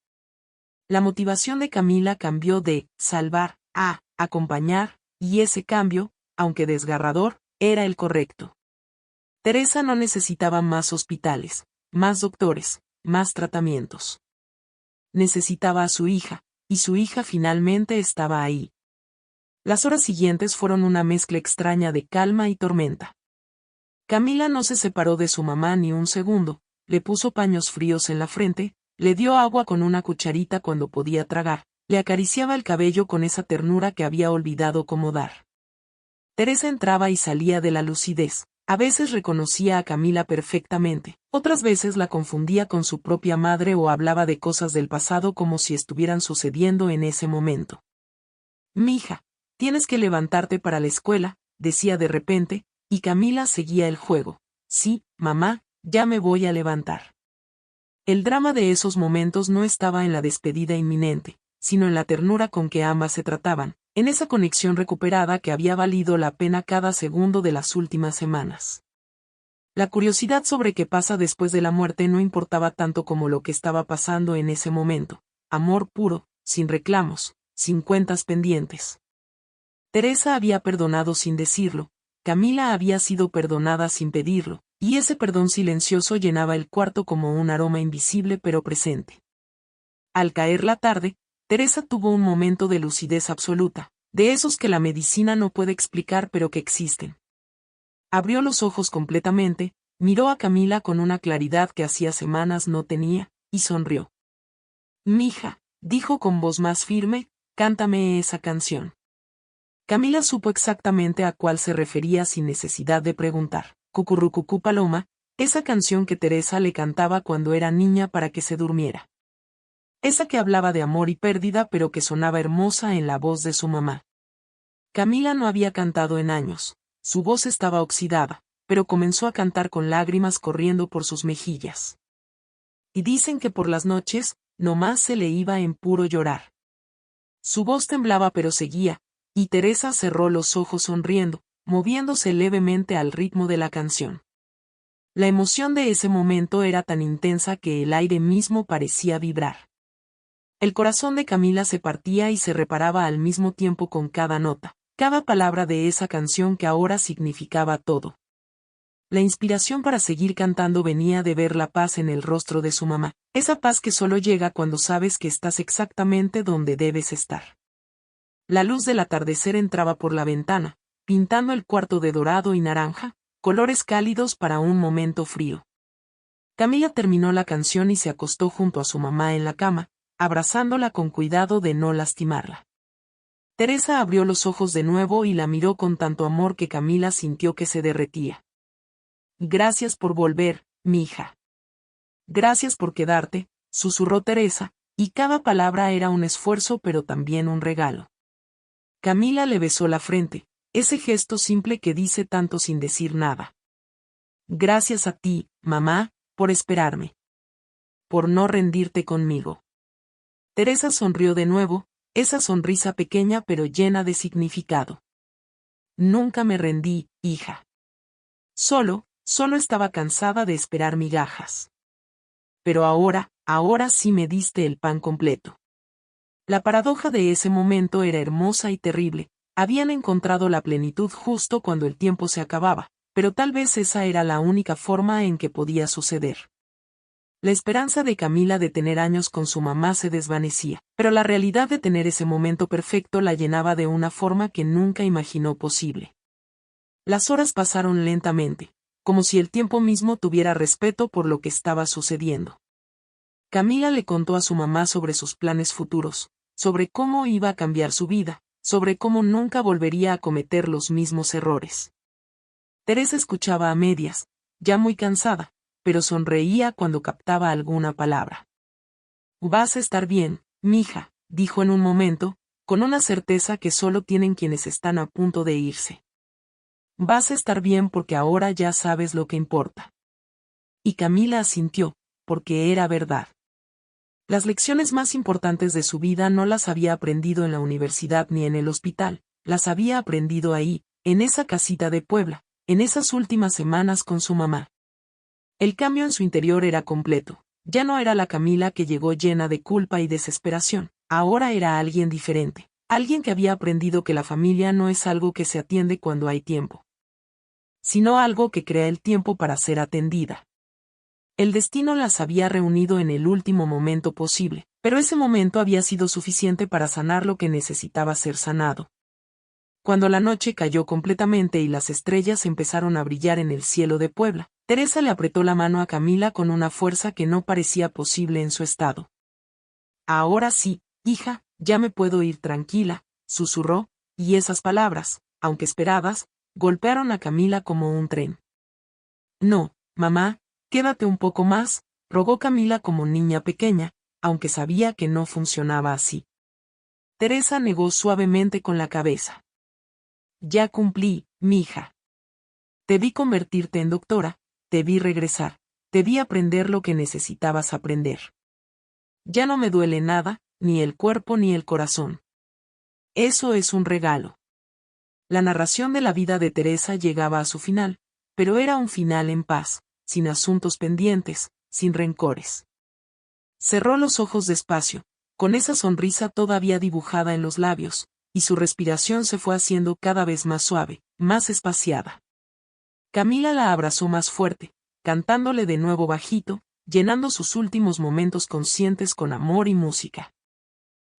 La motivación de Camila cambió de salvar a acompañar, y ese cambio, aunque desgarrador, era el correcto. Teresa no necesitaba más hospitales, más doctores, más tratamientos. Necesitaba a su hija, y su hija finalmente estaba ahí. Las horas siguientes fueron una mezcla extraña de calma y tormenta. Camila no se separó de su mamá ni un segundo, le puso paños fríos en la frente, le dio agua con una cucharita cuando podía tragar, le acariciaba el cabello con esa ternura que había olvidado cómo dar. Teresa entraba y salía de la lucidez. A veces reconocía a Camila perfectamente, otras veces la confundía con su propia madre o hablaba de cosas del pasado como si estuvieran sucediendo en ese momento. «Mija, tienes que levantarte para la escuela», decía de repente, y Camila seguía el juego. «Sí, mamá, ya me voy a levantar». El drama de esos momentos no estaba en la despedida inminente, sino en la ternura con que ambas se trataban, en esa conexión recuperada que había valido la pena cada segundo de las últimas semanas. La curiosidad sobre qué pasa después de la muerte no importaba tanto como lo que estaba pasando en ese momento. Amor puro, sin reclamos, sin cuentas pendientes. Teresa había perdonado sin decirlo, Camila había sido perdonada sin pedirlo, y ese perdón silencioso llenaba el cuarto como un aroma invisible pero presente. Al caer la tarde, Teresa tuvo un momento de lucidez absoluta, de esos que la medicina no puede explicar pero que existen. Abrió los ojos completamente, miró a Camila con una claridad que hacía semanas no tenía, y sonrió. «Mija», dijo con voz más firme, «cántame esa canción». Camila supo exactamente a cuál se refería sin necesidad de preguntar. Cucurrucucú Paloma, esa canción que Teresa le cantaba cuando era niña para que se durmiera. Esa que hablaba de amor y pérdida pero que sonaba hermosa en la voz de su mamá. Camila no había cantado en años, su voz estaba oxidada, pero comenzó a cantar con lágrimas corriendo por sus mejillas. Y dicen que por las noches, nomás se le iba en puro llorar. Su voz temblaba pero seguía, y Teresa cerró los ojos sonriendo, moviéndose levemente al ritmo de la canción. La emoción de ese momento era tan intensa que el aire mismo parecía vibrar. El corazón de Camila se partía y se reparaba al mismo tiempo con cada nota, cada palabra de esa canción que ahora significaba todo. La inspiración para seguir cantando venía de ver la paz en el rostro de su mamá, esa paz que solo llega cuando sabes que estás exactamente donde debes estar. La luz del atardecer entraba por la ventana, pintando el cuarto de dorado y naranja, colores cálidos para un momento frío. Camila terminó la canción y se acostó junto a su mamá en la cama, abrazándola con cuidado de no lastimarla. Teresa abrió los ojos de nuevo y la miró con tanto amor que Camila sintió que se derretía. Gracias por volver, mija. Gracias por quedarte, susurró Teresa, y cada palabra era un esfuerzo pero también un regalo. Camila le besó la frente, ese gesto simple que dice tanto sin decir nada. Gracias a ti, mamá, por esperarme. Por no rendirte conmigo. Teresa sonrió de nuevo, esa sonrisa pequeña pero llena de significado. Nunca me rendí, hija. Solo estaba cansada de esperar migajas. Pero ahora sí me diste el pan completo. La paradoja de ese momento era hermosa y terrible, habían encontrado la plenitud justo cuando el tiempo se acababa, pero tal vez esa era la única forma en que podía suceder. La esperanza de Camila de tener años con su mamá se desvanecía, pero la realidad de tener ese momento perfecto la llenaba de una forma que nunca imaginó posible. Las horas pasaron lentamente, como si el tiempo mismo tuviera respeto por lo que estaba sucediendo. Camila le contó a su mamá sobre sus planes futuros, sobre cómo iba a cambiar su vida, sobre cómo nunca volvería a cometer los mismos errores. Teresa escuchaba a medias, ya muy cansada, pero sonreía cuando captaba alguna palabra. Vas a estar bien, mija, dijo en un momento, con una certeza que solo tienen quienes están a punto de irse. Vas a estar bien porque ahora ya sabes lo que importa. Y Camila asintió, porque era verdad. Las lecciones más importantes de su vida no las había aprendido en la universidad ni en el hospital, las había aprendido ahí, en esa casita de Puebla, en esas últimas semanas con su mamá. El cambio en su interior era completo, ya no era la Camila que llegó llena de culpa y desesperación, ahora era alguien diferente, alguien que había aprendido que la familia no es algo que se atiende cuando hay tiempo, sino algo que crea el tiempo para ser atendida. El destino las había reunido en el último momento posible, pero ese momento había sido suficiente para sanar lo que necesitaba ser sanado. Cuando la noche cayó completamente y las estrellas empezaron a brillar en el cielo de Puebla, Teresa le apretó la mano a Camila con una fuerza que no parecía posible en su estado. Ahora sí, hija, ya me puedo ir tranquila, susurró, y esas palabras, aunque esperadas, golpearon a Camila como un tren. No, mamá, quédate un poco más, rogó Camila como niña pequeña, aunque sabía que no funcionaba así. Teresa negó suavemente con la cabeza. Ya cumplí, mija. Te vi convertirte en doctora, te vi regresar, te vi aprender lo que necesitabas aprender. Ya no me duele nada, ni el cuerpo ni el corazón. Eso es un regalo. La narración de la vida de Teresa llegaba a su final, pero era un final en paz, sin asuntos pendientes, sin rencores. Cerró los ojos despacio, con esa sonrisa todavía dibujada en los labios, y su respiración se fue haciendo cada vez más suave, más espaciada. Camila la abrazó más fuerte, cantándole de nuevo bajito, llenando sus últimos momentos conscientes con amor y música.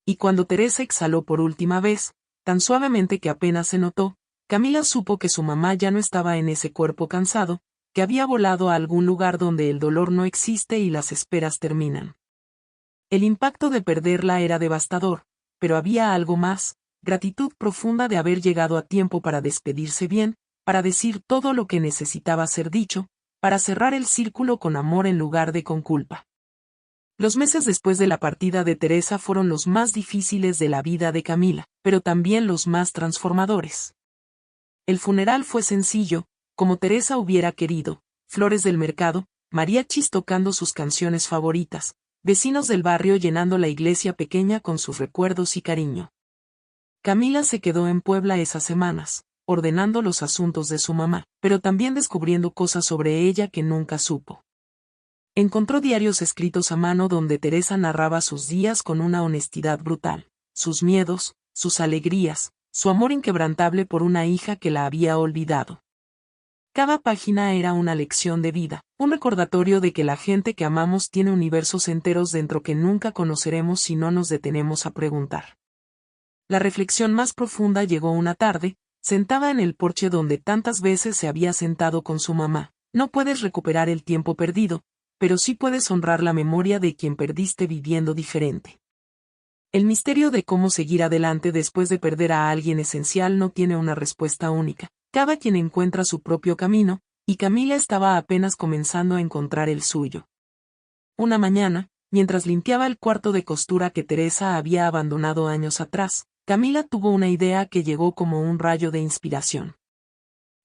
Y cuando Teresa exhaló por última vez, tan suavemente que apenas se notó, Camila supo que su mamá ya no estaba en ese cuerpo cansado, que había volado a algún lugar donde el dolor no existe y las esperas terminan. El impacto de perderla era devastador, pero había algo más, gratitud profunda de haber llegado a tiempo para despedirse bien, para decir todo lo que necesitaba ser dicho, para cerrar el círculo con amor en lugar de con culpa. Los meses después de la partida de Teresa fueron los más difíciles de la vida de Camila, pero también los más transformadores. El funeral fue sencillo, como Teresa hubiera querido: flores del mercado, mariachis tocando sus canciones favoritas, vecinos del barrio llenando la iglesia pequeña con sus recuerdos y cariño. Camila se quedó en Puebla esas semanas, ordenando los asuntos de su mamá, pero también descubriendo cosas sobre ella que nunca supo. Encontró diarios escritos a mano donde Teresa narraba sus días con una honestidad brutal, sus miedos, sus alegrías, su amor inquebrantable por una hija que la había olvidado. Cada página era una lección de vida, un recordatorio de que la gente que amamos tiene universos enteros dentro que nunca conoceremos si no nos detenemos a preguntar. La reflexión más profunda llegó una tarde, sentada en el porche donde tantas veces se había sentado con su mamá. No puedes recuperar el tiempo perdido, pero sí puedes honrar la memoria de quien perdiste viviendo diferente. El misterio de cómo seguir adelante después de perder a alguien esencial no tiene una respuesta única. Cada quien encuentra su propio camino, y Camila estaba apenas comenzando a encontrar el suyo. Una mañana, mientras limpiaba el cuarto de costura que Teresa había abandonado años atrás, Camila tuvo una idea que llegó como un rayo de inspiración.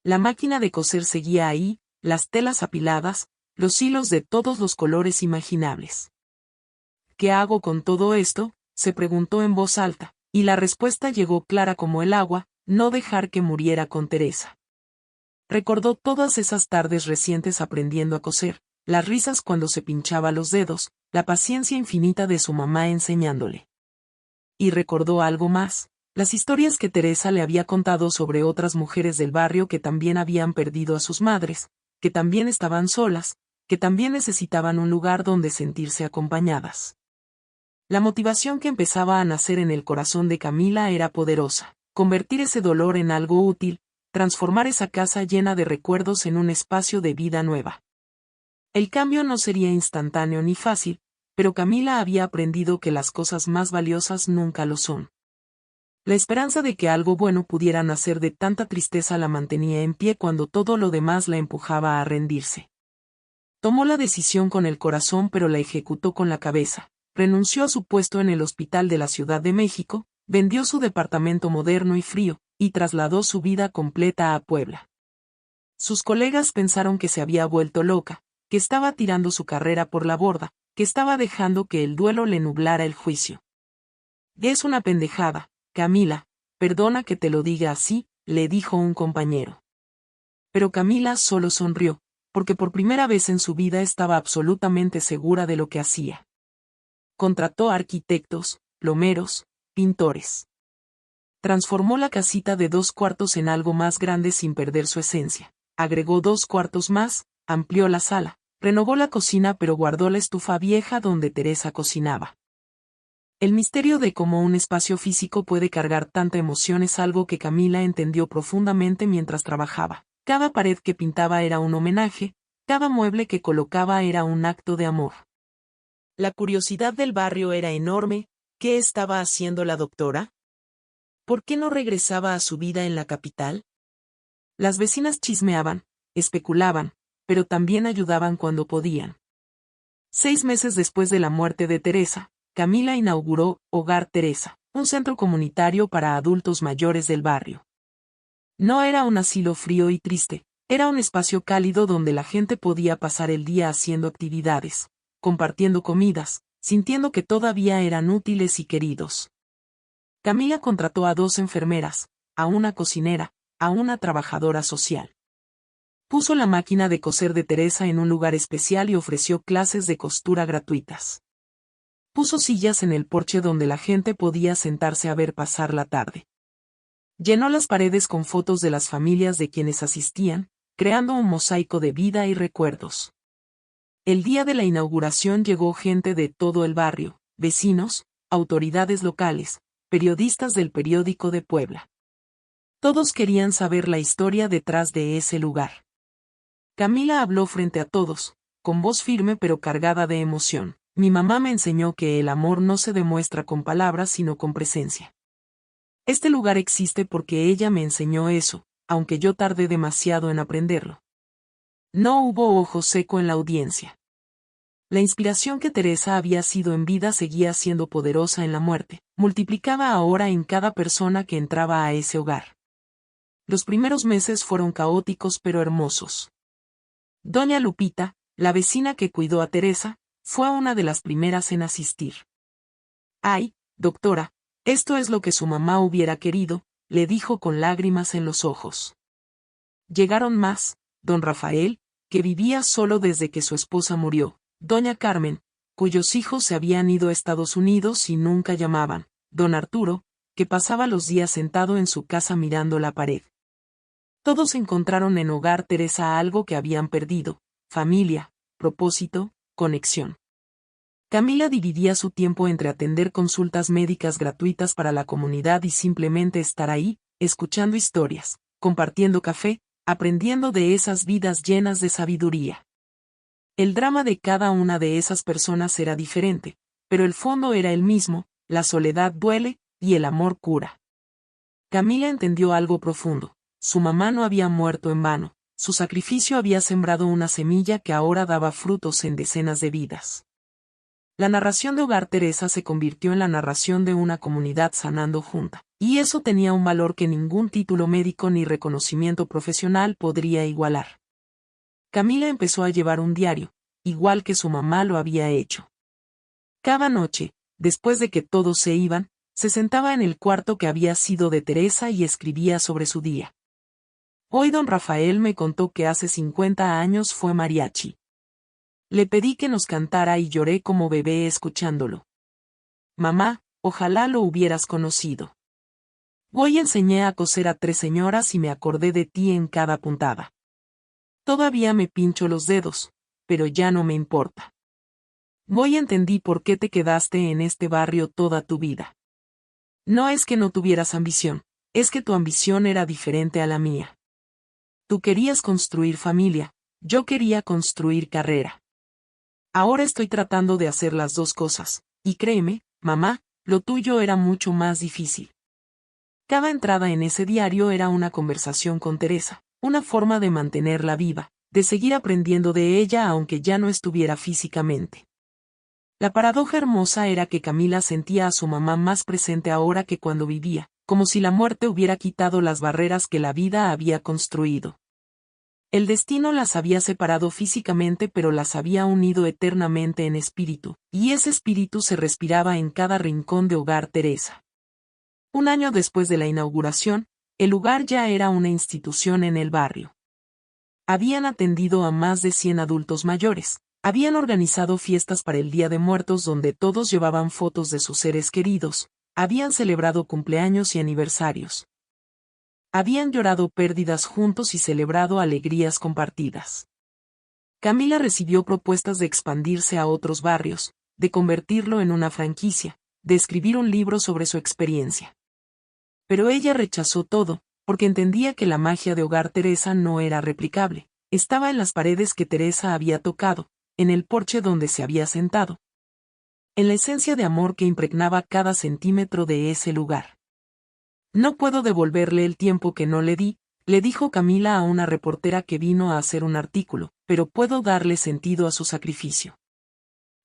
La máquina de coser seguía ahí, las telas apiladas, los hilos de todos los colores imaginables. ¿Qué hago con todo esto?, se preguntó en voz alta, y la respuesta llegó clara como el agua: no dejar que muriera con Teresa. Recordó todas esas tardes recientes aprendiendo a coser, las risas cuando se pinchaba los dedos, la paciencia infinita de su mamá enseñándole. Y recordó algo más: las historias que Teresa le había contado sobre otras mujeres del barrio que también habían perdido a sus madres, que también estaban solas, que también necesitaban un lugar donde sentirse acompañadas. La motivación que empezaba a nacer en el corazón de Camila era poderosa: convertir ese dolor en algo útil, transformar esa casa llena de recuerdos en un espacio de vida nueva. El cambio no sería instantáneo ni fácil, pero Camila había aprendido que las cosas más valiosas nunca lo son. La esperanza de que algo bueno pudiera nacer de tanta tristeza la mantenía en pie cuando todo lo demás la empujaba a rendirse. Tomó la decisión con el corazón pero la ejecutó con la cabeza. Renunció a su puesto en el hospital de la Ciudad de México, vendió su departamento moderno y frío, y trasladó su vida completa a Puebla. Sus colegas pensaron que se había vuelto loca, que estaba tirando su carrera por la borda, que estaba dejando que el duelo le nublara el juicio. Es una pendejada, Camila, perdona que te lo diga así, le dijo un compañero. Pero Camila solo sonrió, porque por primera vez en su vida estaba absolutamente segura de lo que hacía. Contrató arquitectos, plomeros, pintores. Transformó la casita de 2 cuartos en algo más grande sin perder su esencia. Agregó 2 cuartos más, amplió la sala, renovó la cocina pero guardó la estufa vieja donde Teresa cocinaba. El misterio de cómo un espacio físico puede cargar tanta emoción es algo que Camila entendió profundamente mientras trabajaba. Cada pared que pintaba era un homenaje, cada mueble que colocaba era un acto de amor. La curiosidad del barrio era enorme. ¿Qué estaba haciendo la doctora? ¿Por qué no regresaba a su vida en la capital? Las vecinas chismeaban, especulaban, pero también ayudaban cuando podían. 6 meses después de la muerte de Teresa, Camila inauguró Hogar Teresa, un centro comunitario para adultos mayores del barrio. No era un asilo frío y triste, era un espacio cálido donde la gente podía pasar el día haciendo actividades, compartiendo comidas, sintiendo que todavía eran útiles y queridos. Camila contrató a 2 enfermeras, a una cocinera, a una trabajadora social. Puso la máquina de coser de Teresa en un lugar especial y ofreció clases de costura gratuitas. Puso sillas en el porche donde la gente podía sentarse a ver pasar la tarde. Llenó las paredes con fotos de las familias de quienes asistían, creando un mosaico de vida y recuerdos. El día de la inauguración llegó gente de todo el barrio, vecinos, autoridades locales, periodistas del periódico de Puebla. Todos querían saber la historia detrás de ese lugar. Camila habló frente a todos, con voz firme pero cargada de emoción. Mi mamá me enseñó que el amor no se demuestra con palabras sino con presencia. Este lugar existe porque ella me enseñó eso, aunque yo tardé demasiado en aprenderlo. No hubo ojo seco en la audiencia. La inspiración que Teresa había sido en vida seguía siendo poderosa en la muerte, multiplicaba ahora en cada persona que entraba a ese hogar. Los primeros meses fueron caóticos pero hermosos. Doña Lupita, la vecina que cuidó a Teresa, fue una de las primeras en asistir. «Ay, doctora, esto es lo que su mamá hubiera querido», le dijo con lágrimas en los ojos. Llegaron más, don Rafael, que vivía solo desde que su esposa murió, doña Carmen, cuyos hijos se habían ido a Estados Unidos y nunca llamaban, don Arturo, que pasaba los días sentado en su casa mirando la pared. Todos encontraron en Hogar Teresa algo que habían perdido: familia, propósito, conexión. Camila dividía su tiempo entre atender consultas médicas gratuitas para la comunidad y simplemente estar ahí, escuchando historias, compartiendo café, aprendiendo de esas vidas llenas de sabiduría. El drama de cada una de esas personas era diferente, pero el fondo era el mismo: la soledad duele, y el amor cura. Camila entendió algo profundo: su mamá no había muerto en vano, su sacrificio había sembrado una semilla que ahora daba frutos en decenas de vidas. La narración de Hogar Teresa se convirtió en la narración de una comunidad sanando junta, y eso tenía un valor que ningún título médico ni reconocimiento profesional podría igualar. Camila empezó a llevar un diario, igual que su mamá lo había hecho. Cada noche, después de que todos se iban, se sentaba en el cuarto que había sido de Teresa y escribía sobre su día. Hoy don Rafael me contó que hace 50 años fue mariachi. Le pedí que nos cantara y lloré como bebé escuchándolo. Mamá, ojalá lo hubieras conocido. Hoy enseñé a coser a 3 señoras y me acordé de ti en cada puntada. Todavía me pincho los dedos, pero ya no me importa. Hoy entendí por qué te quedaste en este barrio toda tu vida. No es que no tuvieras ambición, es que tu ambición era diferente a la mía. Tú querías construir familia, yo quería construir carrera. Ahora estoy tratando de hacer las dos cosas, y créeme, mamá, lo tuyo era mucho más difícil. Cada entrada en ese diario era una conversación con Teresa, una forma de mantenerla viva, de seguir aprendiendo de ella aunque ya no estuviera físicamente. La paradoja hermosa era que Camila sentía a su mamá más presente ahora que cuando vivía, como si la muerte hubiera quitado las barreras que la vida había construido. El destino las había separado físicamente pero las había unido eternamente en espíritu, y ese espíritu se respiraba en cada rincón de Hogar Teresa. Un año después de la inauguración, el lugar ya era una institución en el barrio. Habían atendido a más de 100 adultos mayores, habían organizado fiestas para el Día de Muertos donde todos llevaban fotos de sus seres queridos, habían celebrado cumpleaños y aniversarios. Habían llorado pérdidas juntos y celebrado alegrías compartidas. Camila recibió propuestas de expandirse a otros barrios, de convertirlo en una franquicia, de escribir un libro sobre su experiencia. Pero ella rechazó todo, porque entendía que la magia de Hogar Teresa no era replicable, estaba en las paredes que Teresa había tocado, en el porche donde se había sentado, en la esencia de amor que impregnaba cada centímetro de ese lugar. No puedo devolverle el tiempo que no le di, le dijo Camila a una reportera que vino a hacer un artículo, pero puedo darle sentido a su sacrificio.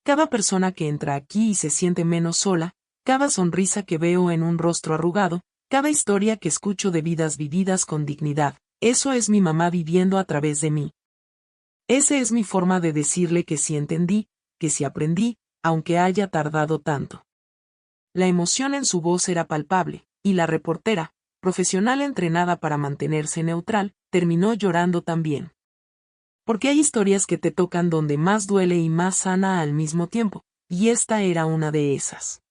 Cada persona que entra aquí y se siente menos sola, cada sonrisa que veo en un rostro arrugado, cada historia que escucho de vidas vividas con dignidad, eso es mi mamá viviendo a través de mí. Esa es mi forma de decirle que sí entendí, que sí aprendí, aunque haya tardado tanto. La emoción en su voz era palpable, y la reportera, profesional entrenada para mantenerse neutral, terminó llorando también. Porque hay historias que te tocan donde más duele y más sana al mismo tiempo, y esta era una de esas.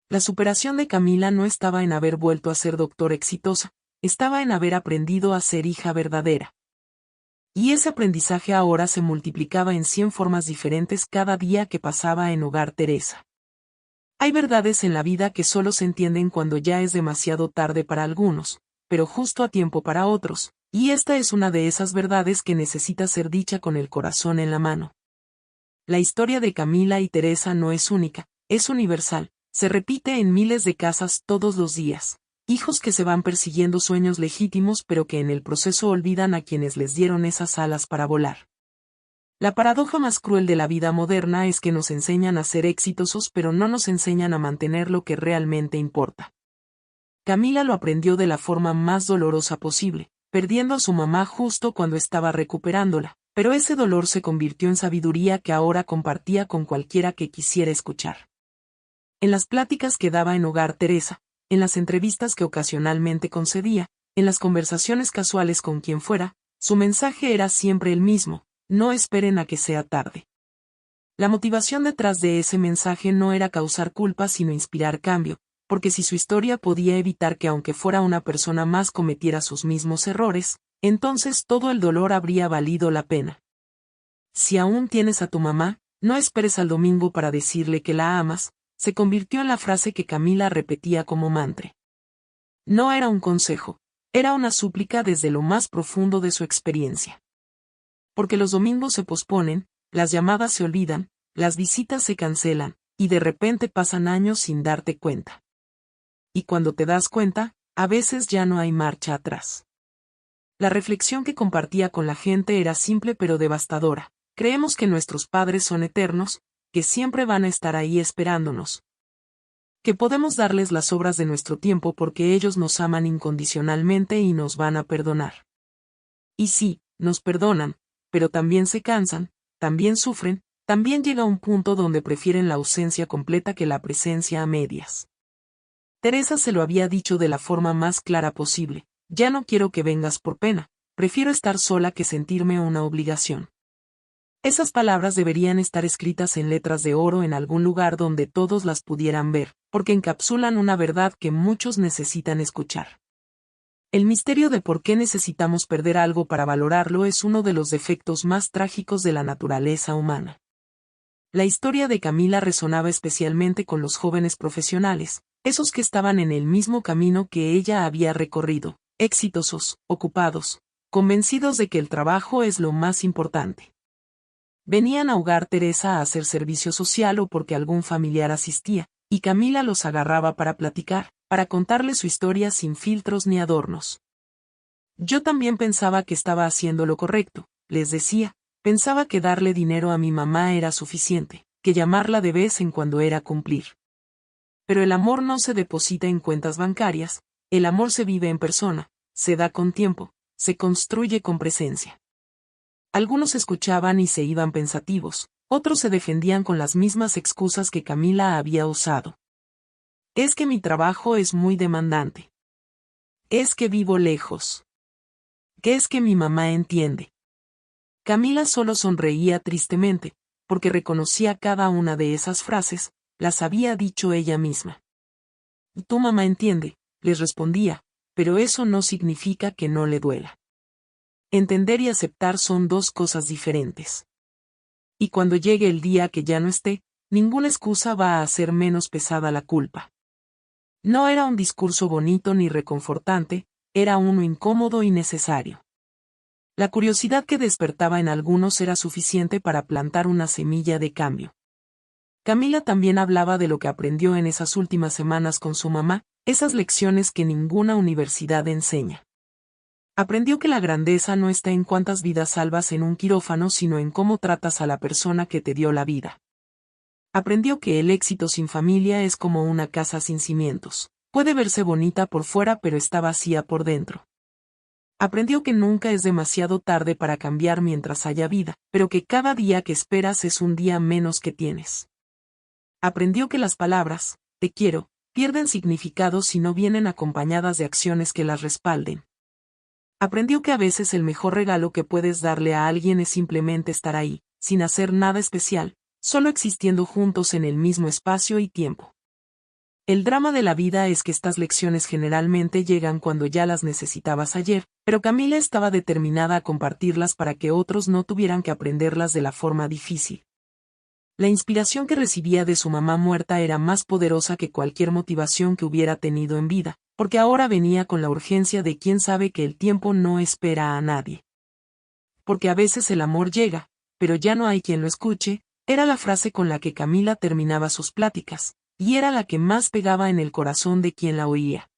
La superación de Camila no estaba en haber vuelto a ser doctora exitosa, estaba en haber aprendido a ser hija verdadera. Y ese aprendizaje ahora se multiplicaba en 100 formas diferentes cada día que pasaba en Hogar Teresa. Hay verdades en la vida que solo se entienden cuando ya es demasiado tarde para algunos, pero justo a tiempo para otros, y esta es una de esas verdades que necesita ser dicha con el corazón en la mano. La historia de Camila y Teresa no es única, es universal, se repite en miles de casas todos los días, hijos que se van persiguiendo sueños legítimos pero que en el proceso olvidan a quienes les dieron esas alas para volar. La paradoja más cruel de la vida moderna es que nos enseñan a ser exitosos pero no nos enseñan a mantener lo que realmente importa. Camila lo aprendió de la forma más dolorosa posible, perdiendo a su mamá justo cuando estaba recuperándola, pero ese dolor se convirtió en sabiduría que ahora compartía con cualquiera que quisiera escuchar. En las pláticas que daba en Hogar Teresa, en las entrevistas que ocasionalmente concedía, en las conversaciones casuales con quien fuera, su mensaje era siempre el mismo: no esperen a que sea tarde. La motivación detrás de ese mensaje no era causar culpa sino inspirar cambio, porque si su historia podía evitar que aunque fuera una persona más cometiera sus mismos errores, entonces todo el dolor habría valido la pena. Si aún tienes a tu mamá, no esperes al domingo para decirle que la amas, se convirtió en la frase que Camila repetía como mantra. No era un consejo, era una súplica desde lo más profundo de su experiencia. Porque los domingos se posponen, las llamadas se olvidan, las visitas se cancelan, y de repente pasan años sin darte cuenta. Y cuando te das cuenta, a veces ya no hay marcha atrás. La reflexión que compartía con la gente era simple pero devastadora. Creemos que nuestros padres son eternos, que siempre van a estar ahí esperándonos. Que podemos darles las obras de nuestro tiempo porque ellos nos aman incondicionalmente y nos van a perdonar. Y sí, nos perdonan, pero también se cansan, también sufren, también llega un punto donde prefieren la ausencia completa que la presencia a medias. Teresa se lo había dicho de la forma más clara posible: ya no quiero que vengas por pena, prefiero estar sola que sentirme una obligación. Esas palabras deberían estar escritas en letras de oro en algún lugar donde todos las pudieran ver, porque encapsulan una verdad que muchos necesitan escuchar. El misterio de por qué necesitamos perder algo para valorarlo es uno de los defectos más trágicos de la naturaleza humana. La historia de Camila resonaba especialmente con los jóvenes profesionales, esos que estaban en el mismo camino que ella había recorrido, exitosos, ocupados, convencidos de que el trabajo es lo más importante. Venían a Hogar Teresa a hacer servicio social o porque algún familiar asistía, y Camila los agarraba para platicar, para contarle su historia sin filtros ni adornos. Yo también pensaba que estaba haciendo lo correcto, les decía, pensaba que darle dinero a mi mamá era suficiente, que llamarla de vez en cuando era cumplir. Pero el amor no se deposita en cuentas bancarias, el amor se vive en persona, se da con tiempo, se construye con presencia. Algunos escuchaban y se iban pensativos, otros se defendían con las mismas excusas que Camila había usado. Es que mi trabajo es muy demandante. Es que vivo lejos. ¿Qué es que mi mamá entiende? Camila solo sonreía tristemente, porque reconocía cada una de esas frases, las había dicho ella misma. Tu mamá entiende, les respondía, pero eso no significa que no le duela. Entender y aceptar son dos cosas diferentes. Y cuando llegue el día que ya no esté, ninguna excusa va a hacer menos pesada la culpa. No era un discurso bonito ni reconfortante, era uno incómodo y necesario. La curiosidad que despertaba en algunos era suficiente para plantar una semilla de cambio. Camila también hablaba de lo que aprendió en esas últimas semanas con su mamá, esas lecciones que ninguna universidad enseña. Aprendió que la grandeza no está en cuántas vidas salvas en un quirófano sino en cómo tratas a la persona que te dio la vida. Aprendió que el éxito sin familia es como una casa sin cimientos. Puede verse bonita por fuera pero está vacía por dentro. Aprendió que nunca es demasiado tarde para cambiar mientras haya vida, pero que cada día que esperas es un día menos que tienes. Aprendió que las palabras, te quiero, pierden significado si no vienen acompañadas de acciones que las respalden. Aprendió que a veces el mejor regalo que puedes darle a alguien es simplemente estar ahí, sin hacer nada especial, solo existiendo juntos en el mismo espacio y tiempo. El drama de la vida es que estas lecciones generalmente llegan cuando ya las necesitabas ayer, pero Camila estaba determinada a compartirlas para que otros no tuvieran que aprenderlas de la forma difícil. La inspiración que recibía de su mamá muerta era más poderosa que cualquier motivación que hubiera tenido en vida, porque ahora venía con la urgencia de quien sabe que el tiempo no espera a nadie. Porque a veces el amor llega, pero ya no hay quien lo escuche, era la frase con la que Camila terminaba sus pláticas, y era la que más pegaba en el corazón de quien la oía.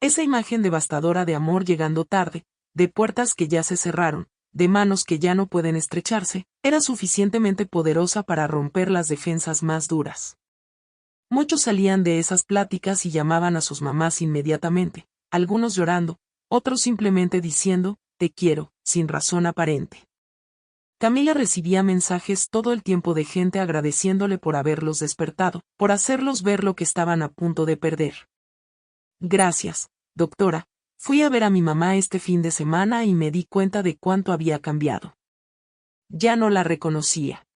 Esa imagen devastadora de amor llegando tarde, de puertas que ya se cerraron, de manos que ya no pueden estrecharse, era suficientemente poderosa para romper las defensas más duras. Muchos salían de esas pláticas y llamaban a sus mamás inmediatamente, algunos llorando, otros simplemente diciendo, te quiero, sin razón aparente. Camila recibía mensajes todo el tiempo de gente agradeciéndole por haberlos despertado, por hacerlos ver lo que estaban a punto de perder. Gracias, doctora, fui a ver a mi mamá este fin de semana y me di cuenta de cuánto había cambiado. Ya no la reconocía.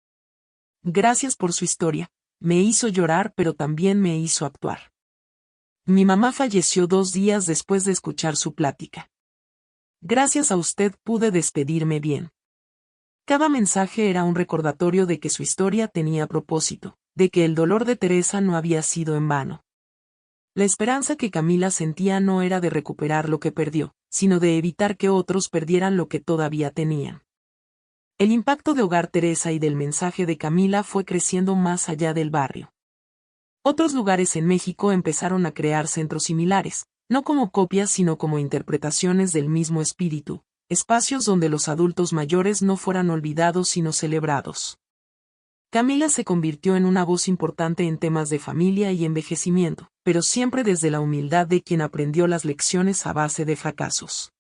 Gracias por su historia, me hizo llorar pero también me hizo actuar. Mi mamá falleció 2 días después de escuchar su plática. Gracias a usted pude despedirme bien. Cada mensaje era un recordatorio de que su historia tenía propósito, de que el dolor de Teresa no había sido en vano. La esperanza que Camila sentía no era de recuperar lo que perdió, sino de evitar que otros perdieran lo que todavía tenían. El impacto de Hogar Teresa y del mensaje de Camila fue creciendo más allá del barrio. Otros lugares en México empezaron a crear centros similares, no como copias sino como interpretaciones del mismo espíritu, espacios donde los adultos mayores no fueran olvidados sino celebrados. Camila se convirtió en una voz importante en temas de familia y envejecimiento, pero siempre desde la humildad de quien aprendió las lecciones a base de fracasos.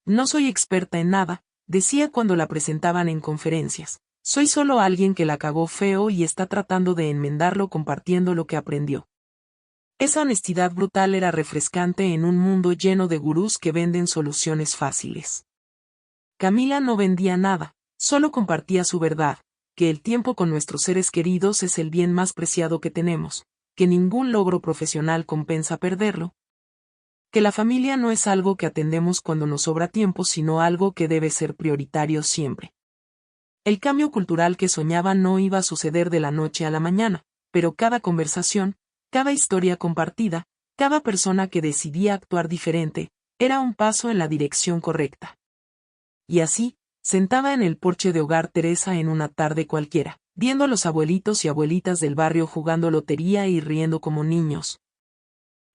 No soy experta en nada, decía cuando la presentaban en conferencias. Soy solo alguien que la cagó feo y está tratando de enmendarlo compartiendo lo que aprendió. Esa honestidad brutal era refrescante en un mundo lleno de gurús que venden soluciones fáciles. Camila no vendía nada, solo compartía su verdad, que el tiempo con nuestros seres queridos es el bien más preciado que tenemos, que ningún logro profesional compensa perderlo, que la familia no es algo que atendemos cuando nos sobra tiempo sino algo que debe ser prioritario siempre. El cambio cultural que soñaba no iba a suceder de la noche a la mañana, pero cada conversación, cada historia compartida, cada persona que decidía actuar diferente, era un paso en la dirección correcta. Y así, sentada en el porche de Hogar Teresa en una tarde cualquiera, viendo a los abuelitos y abuelitas del barrio jugando lotería y riendo como niños,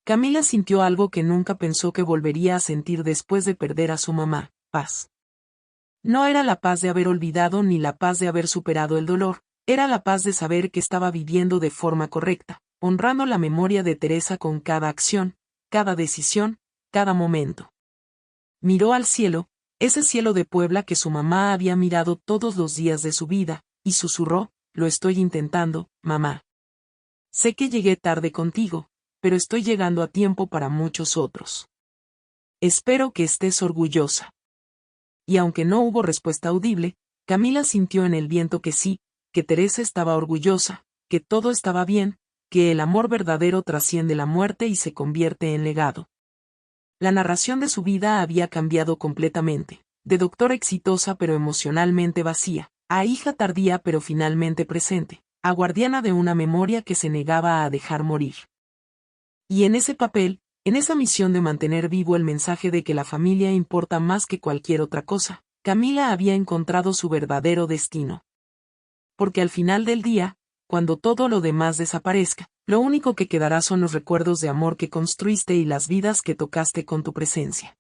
Camila sintió algo que nunca pensó que volvería a sentir después de perder a su mamá, paz. No era la paz de haber olvidado ni la paz de haber superado el dolor, era la paz de saber que estaba viviendo de forma correcta, honrando la memoria de Teresa con cada acción, cada decisión, cada momento. Miró al cielo, ese cielo de Puebla que su mamá había mirado todos los días de su vida, y susurró, lo estoy intentando, mamá. Sé que llegué tarde contigo, pero estoy llegando a tiempo para muchos otros. Espero que estés orgullosa. Y aunque no hubo respuesta audible, Camila sintió en el viento que sí, que Teresa estaba orgullosa, que todo estaba bien, que el amor verdadero trasciende la muerte y se convierte en legado. La narración de su vida había cambiado completamente, de doctora exitosa pero emocionalmente vacía, a hija tardía pero finalmente presente, a guardiana de una memoria que se negaba a dejar morir. Y en ese papel, en esa misión de mantener vivo el mensaje de que la familia importa más que cualquier otra cosa, Camila había encontrado su verdadero destino. Porque al final del día, cuando todo lo demás desaparezca, lo único que quedará son los recuerdos de amor que construiste y las vidas que tocaste con tu presencia.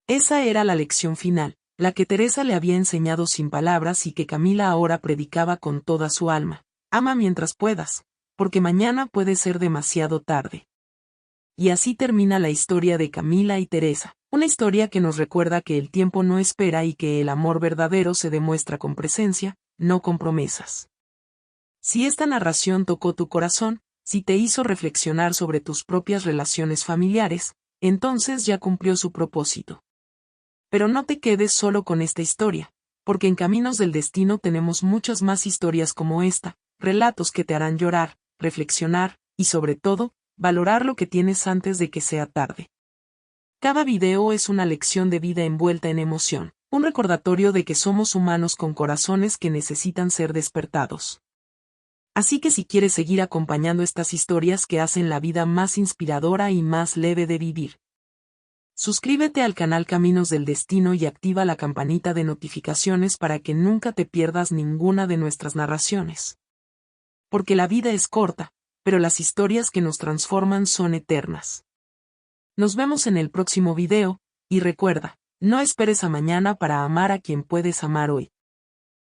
Esa era la lección final, la que Teresa le había enseñado sin palabras y que Camila ahora predicaba con toda su alma. Ama mientras puedas, porque mañana puede ser demasiado tarde. Y así termina la historia de Camila y Teresa, una historia que nos recuerda que el tiempo no espera y que el amor verdadero se demuestra con presencia, no con promesas. Si esta narración tocó tu corazón, si te hizo reflexionar sobre tus propias relaciones familiares, entonces ya cumplió su propósito. Pero no te quedes solo con esta historia, porque en Caminos del Destino tenemos muchas más historias como esta, relatos que te harán llorar, reflexionar, y sobre todo, valorar lo que tienes antes de que sea tarde. Cada video es una lección de vida envuelta en emoción, un recordatorio de que somos humanos con corazones que necesitan ser despertados. Así que si quieres seguir acompañando estas historias que hacen la vida más inspiradora y más leve de vivir, suscríbete al canal Caminos del Destino y activa la campanita de notificaciones para que nunca te pierdas ninguna de nuestras narraciones. Porque la vida es corta, pero las historias que nos transforman son eternas. Nos vemos en el próximo video, y recuerda, no esperes a mañana para amar a quien puedes amar hoy.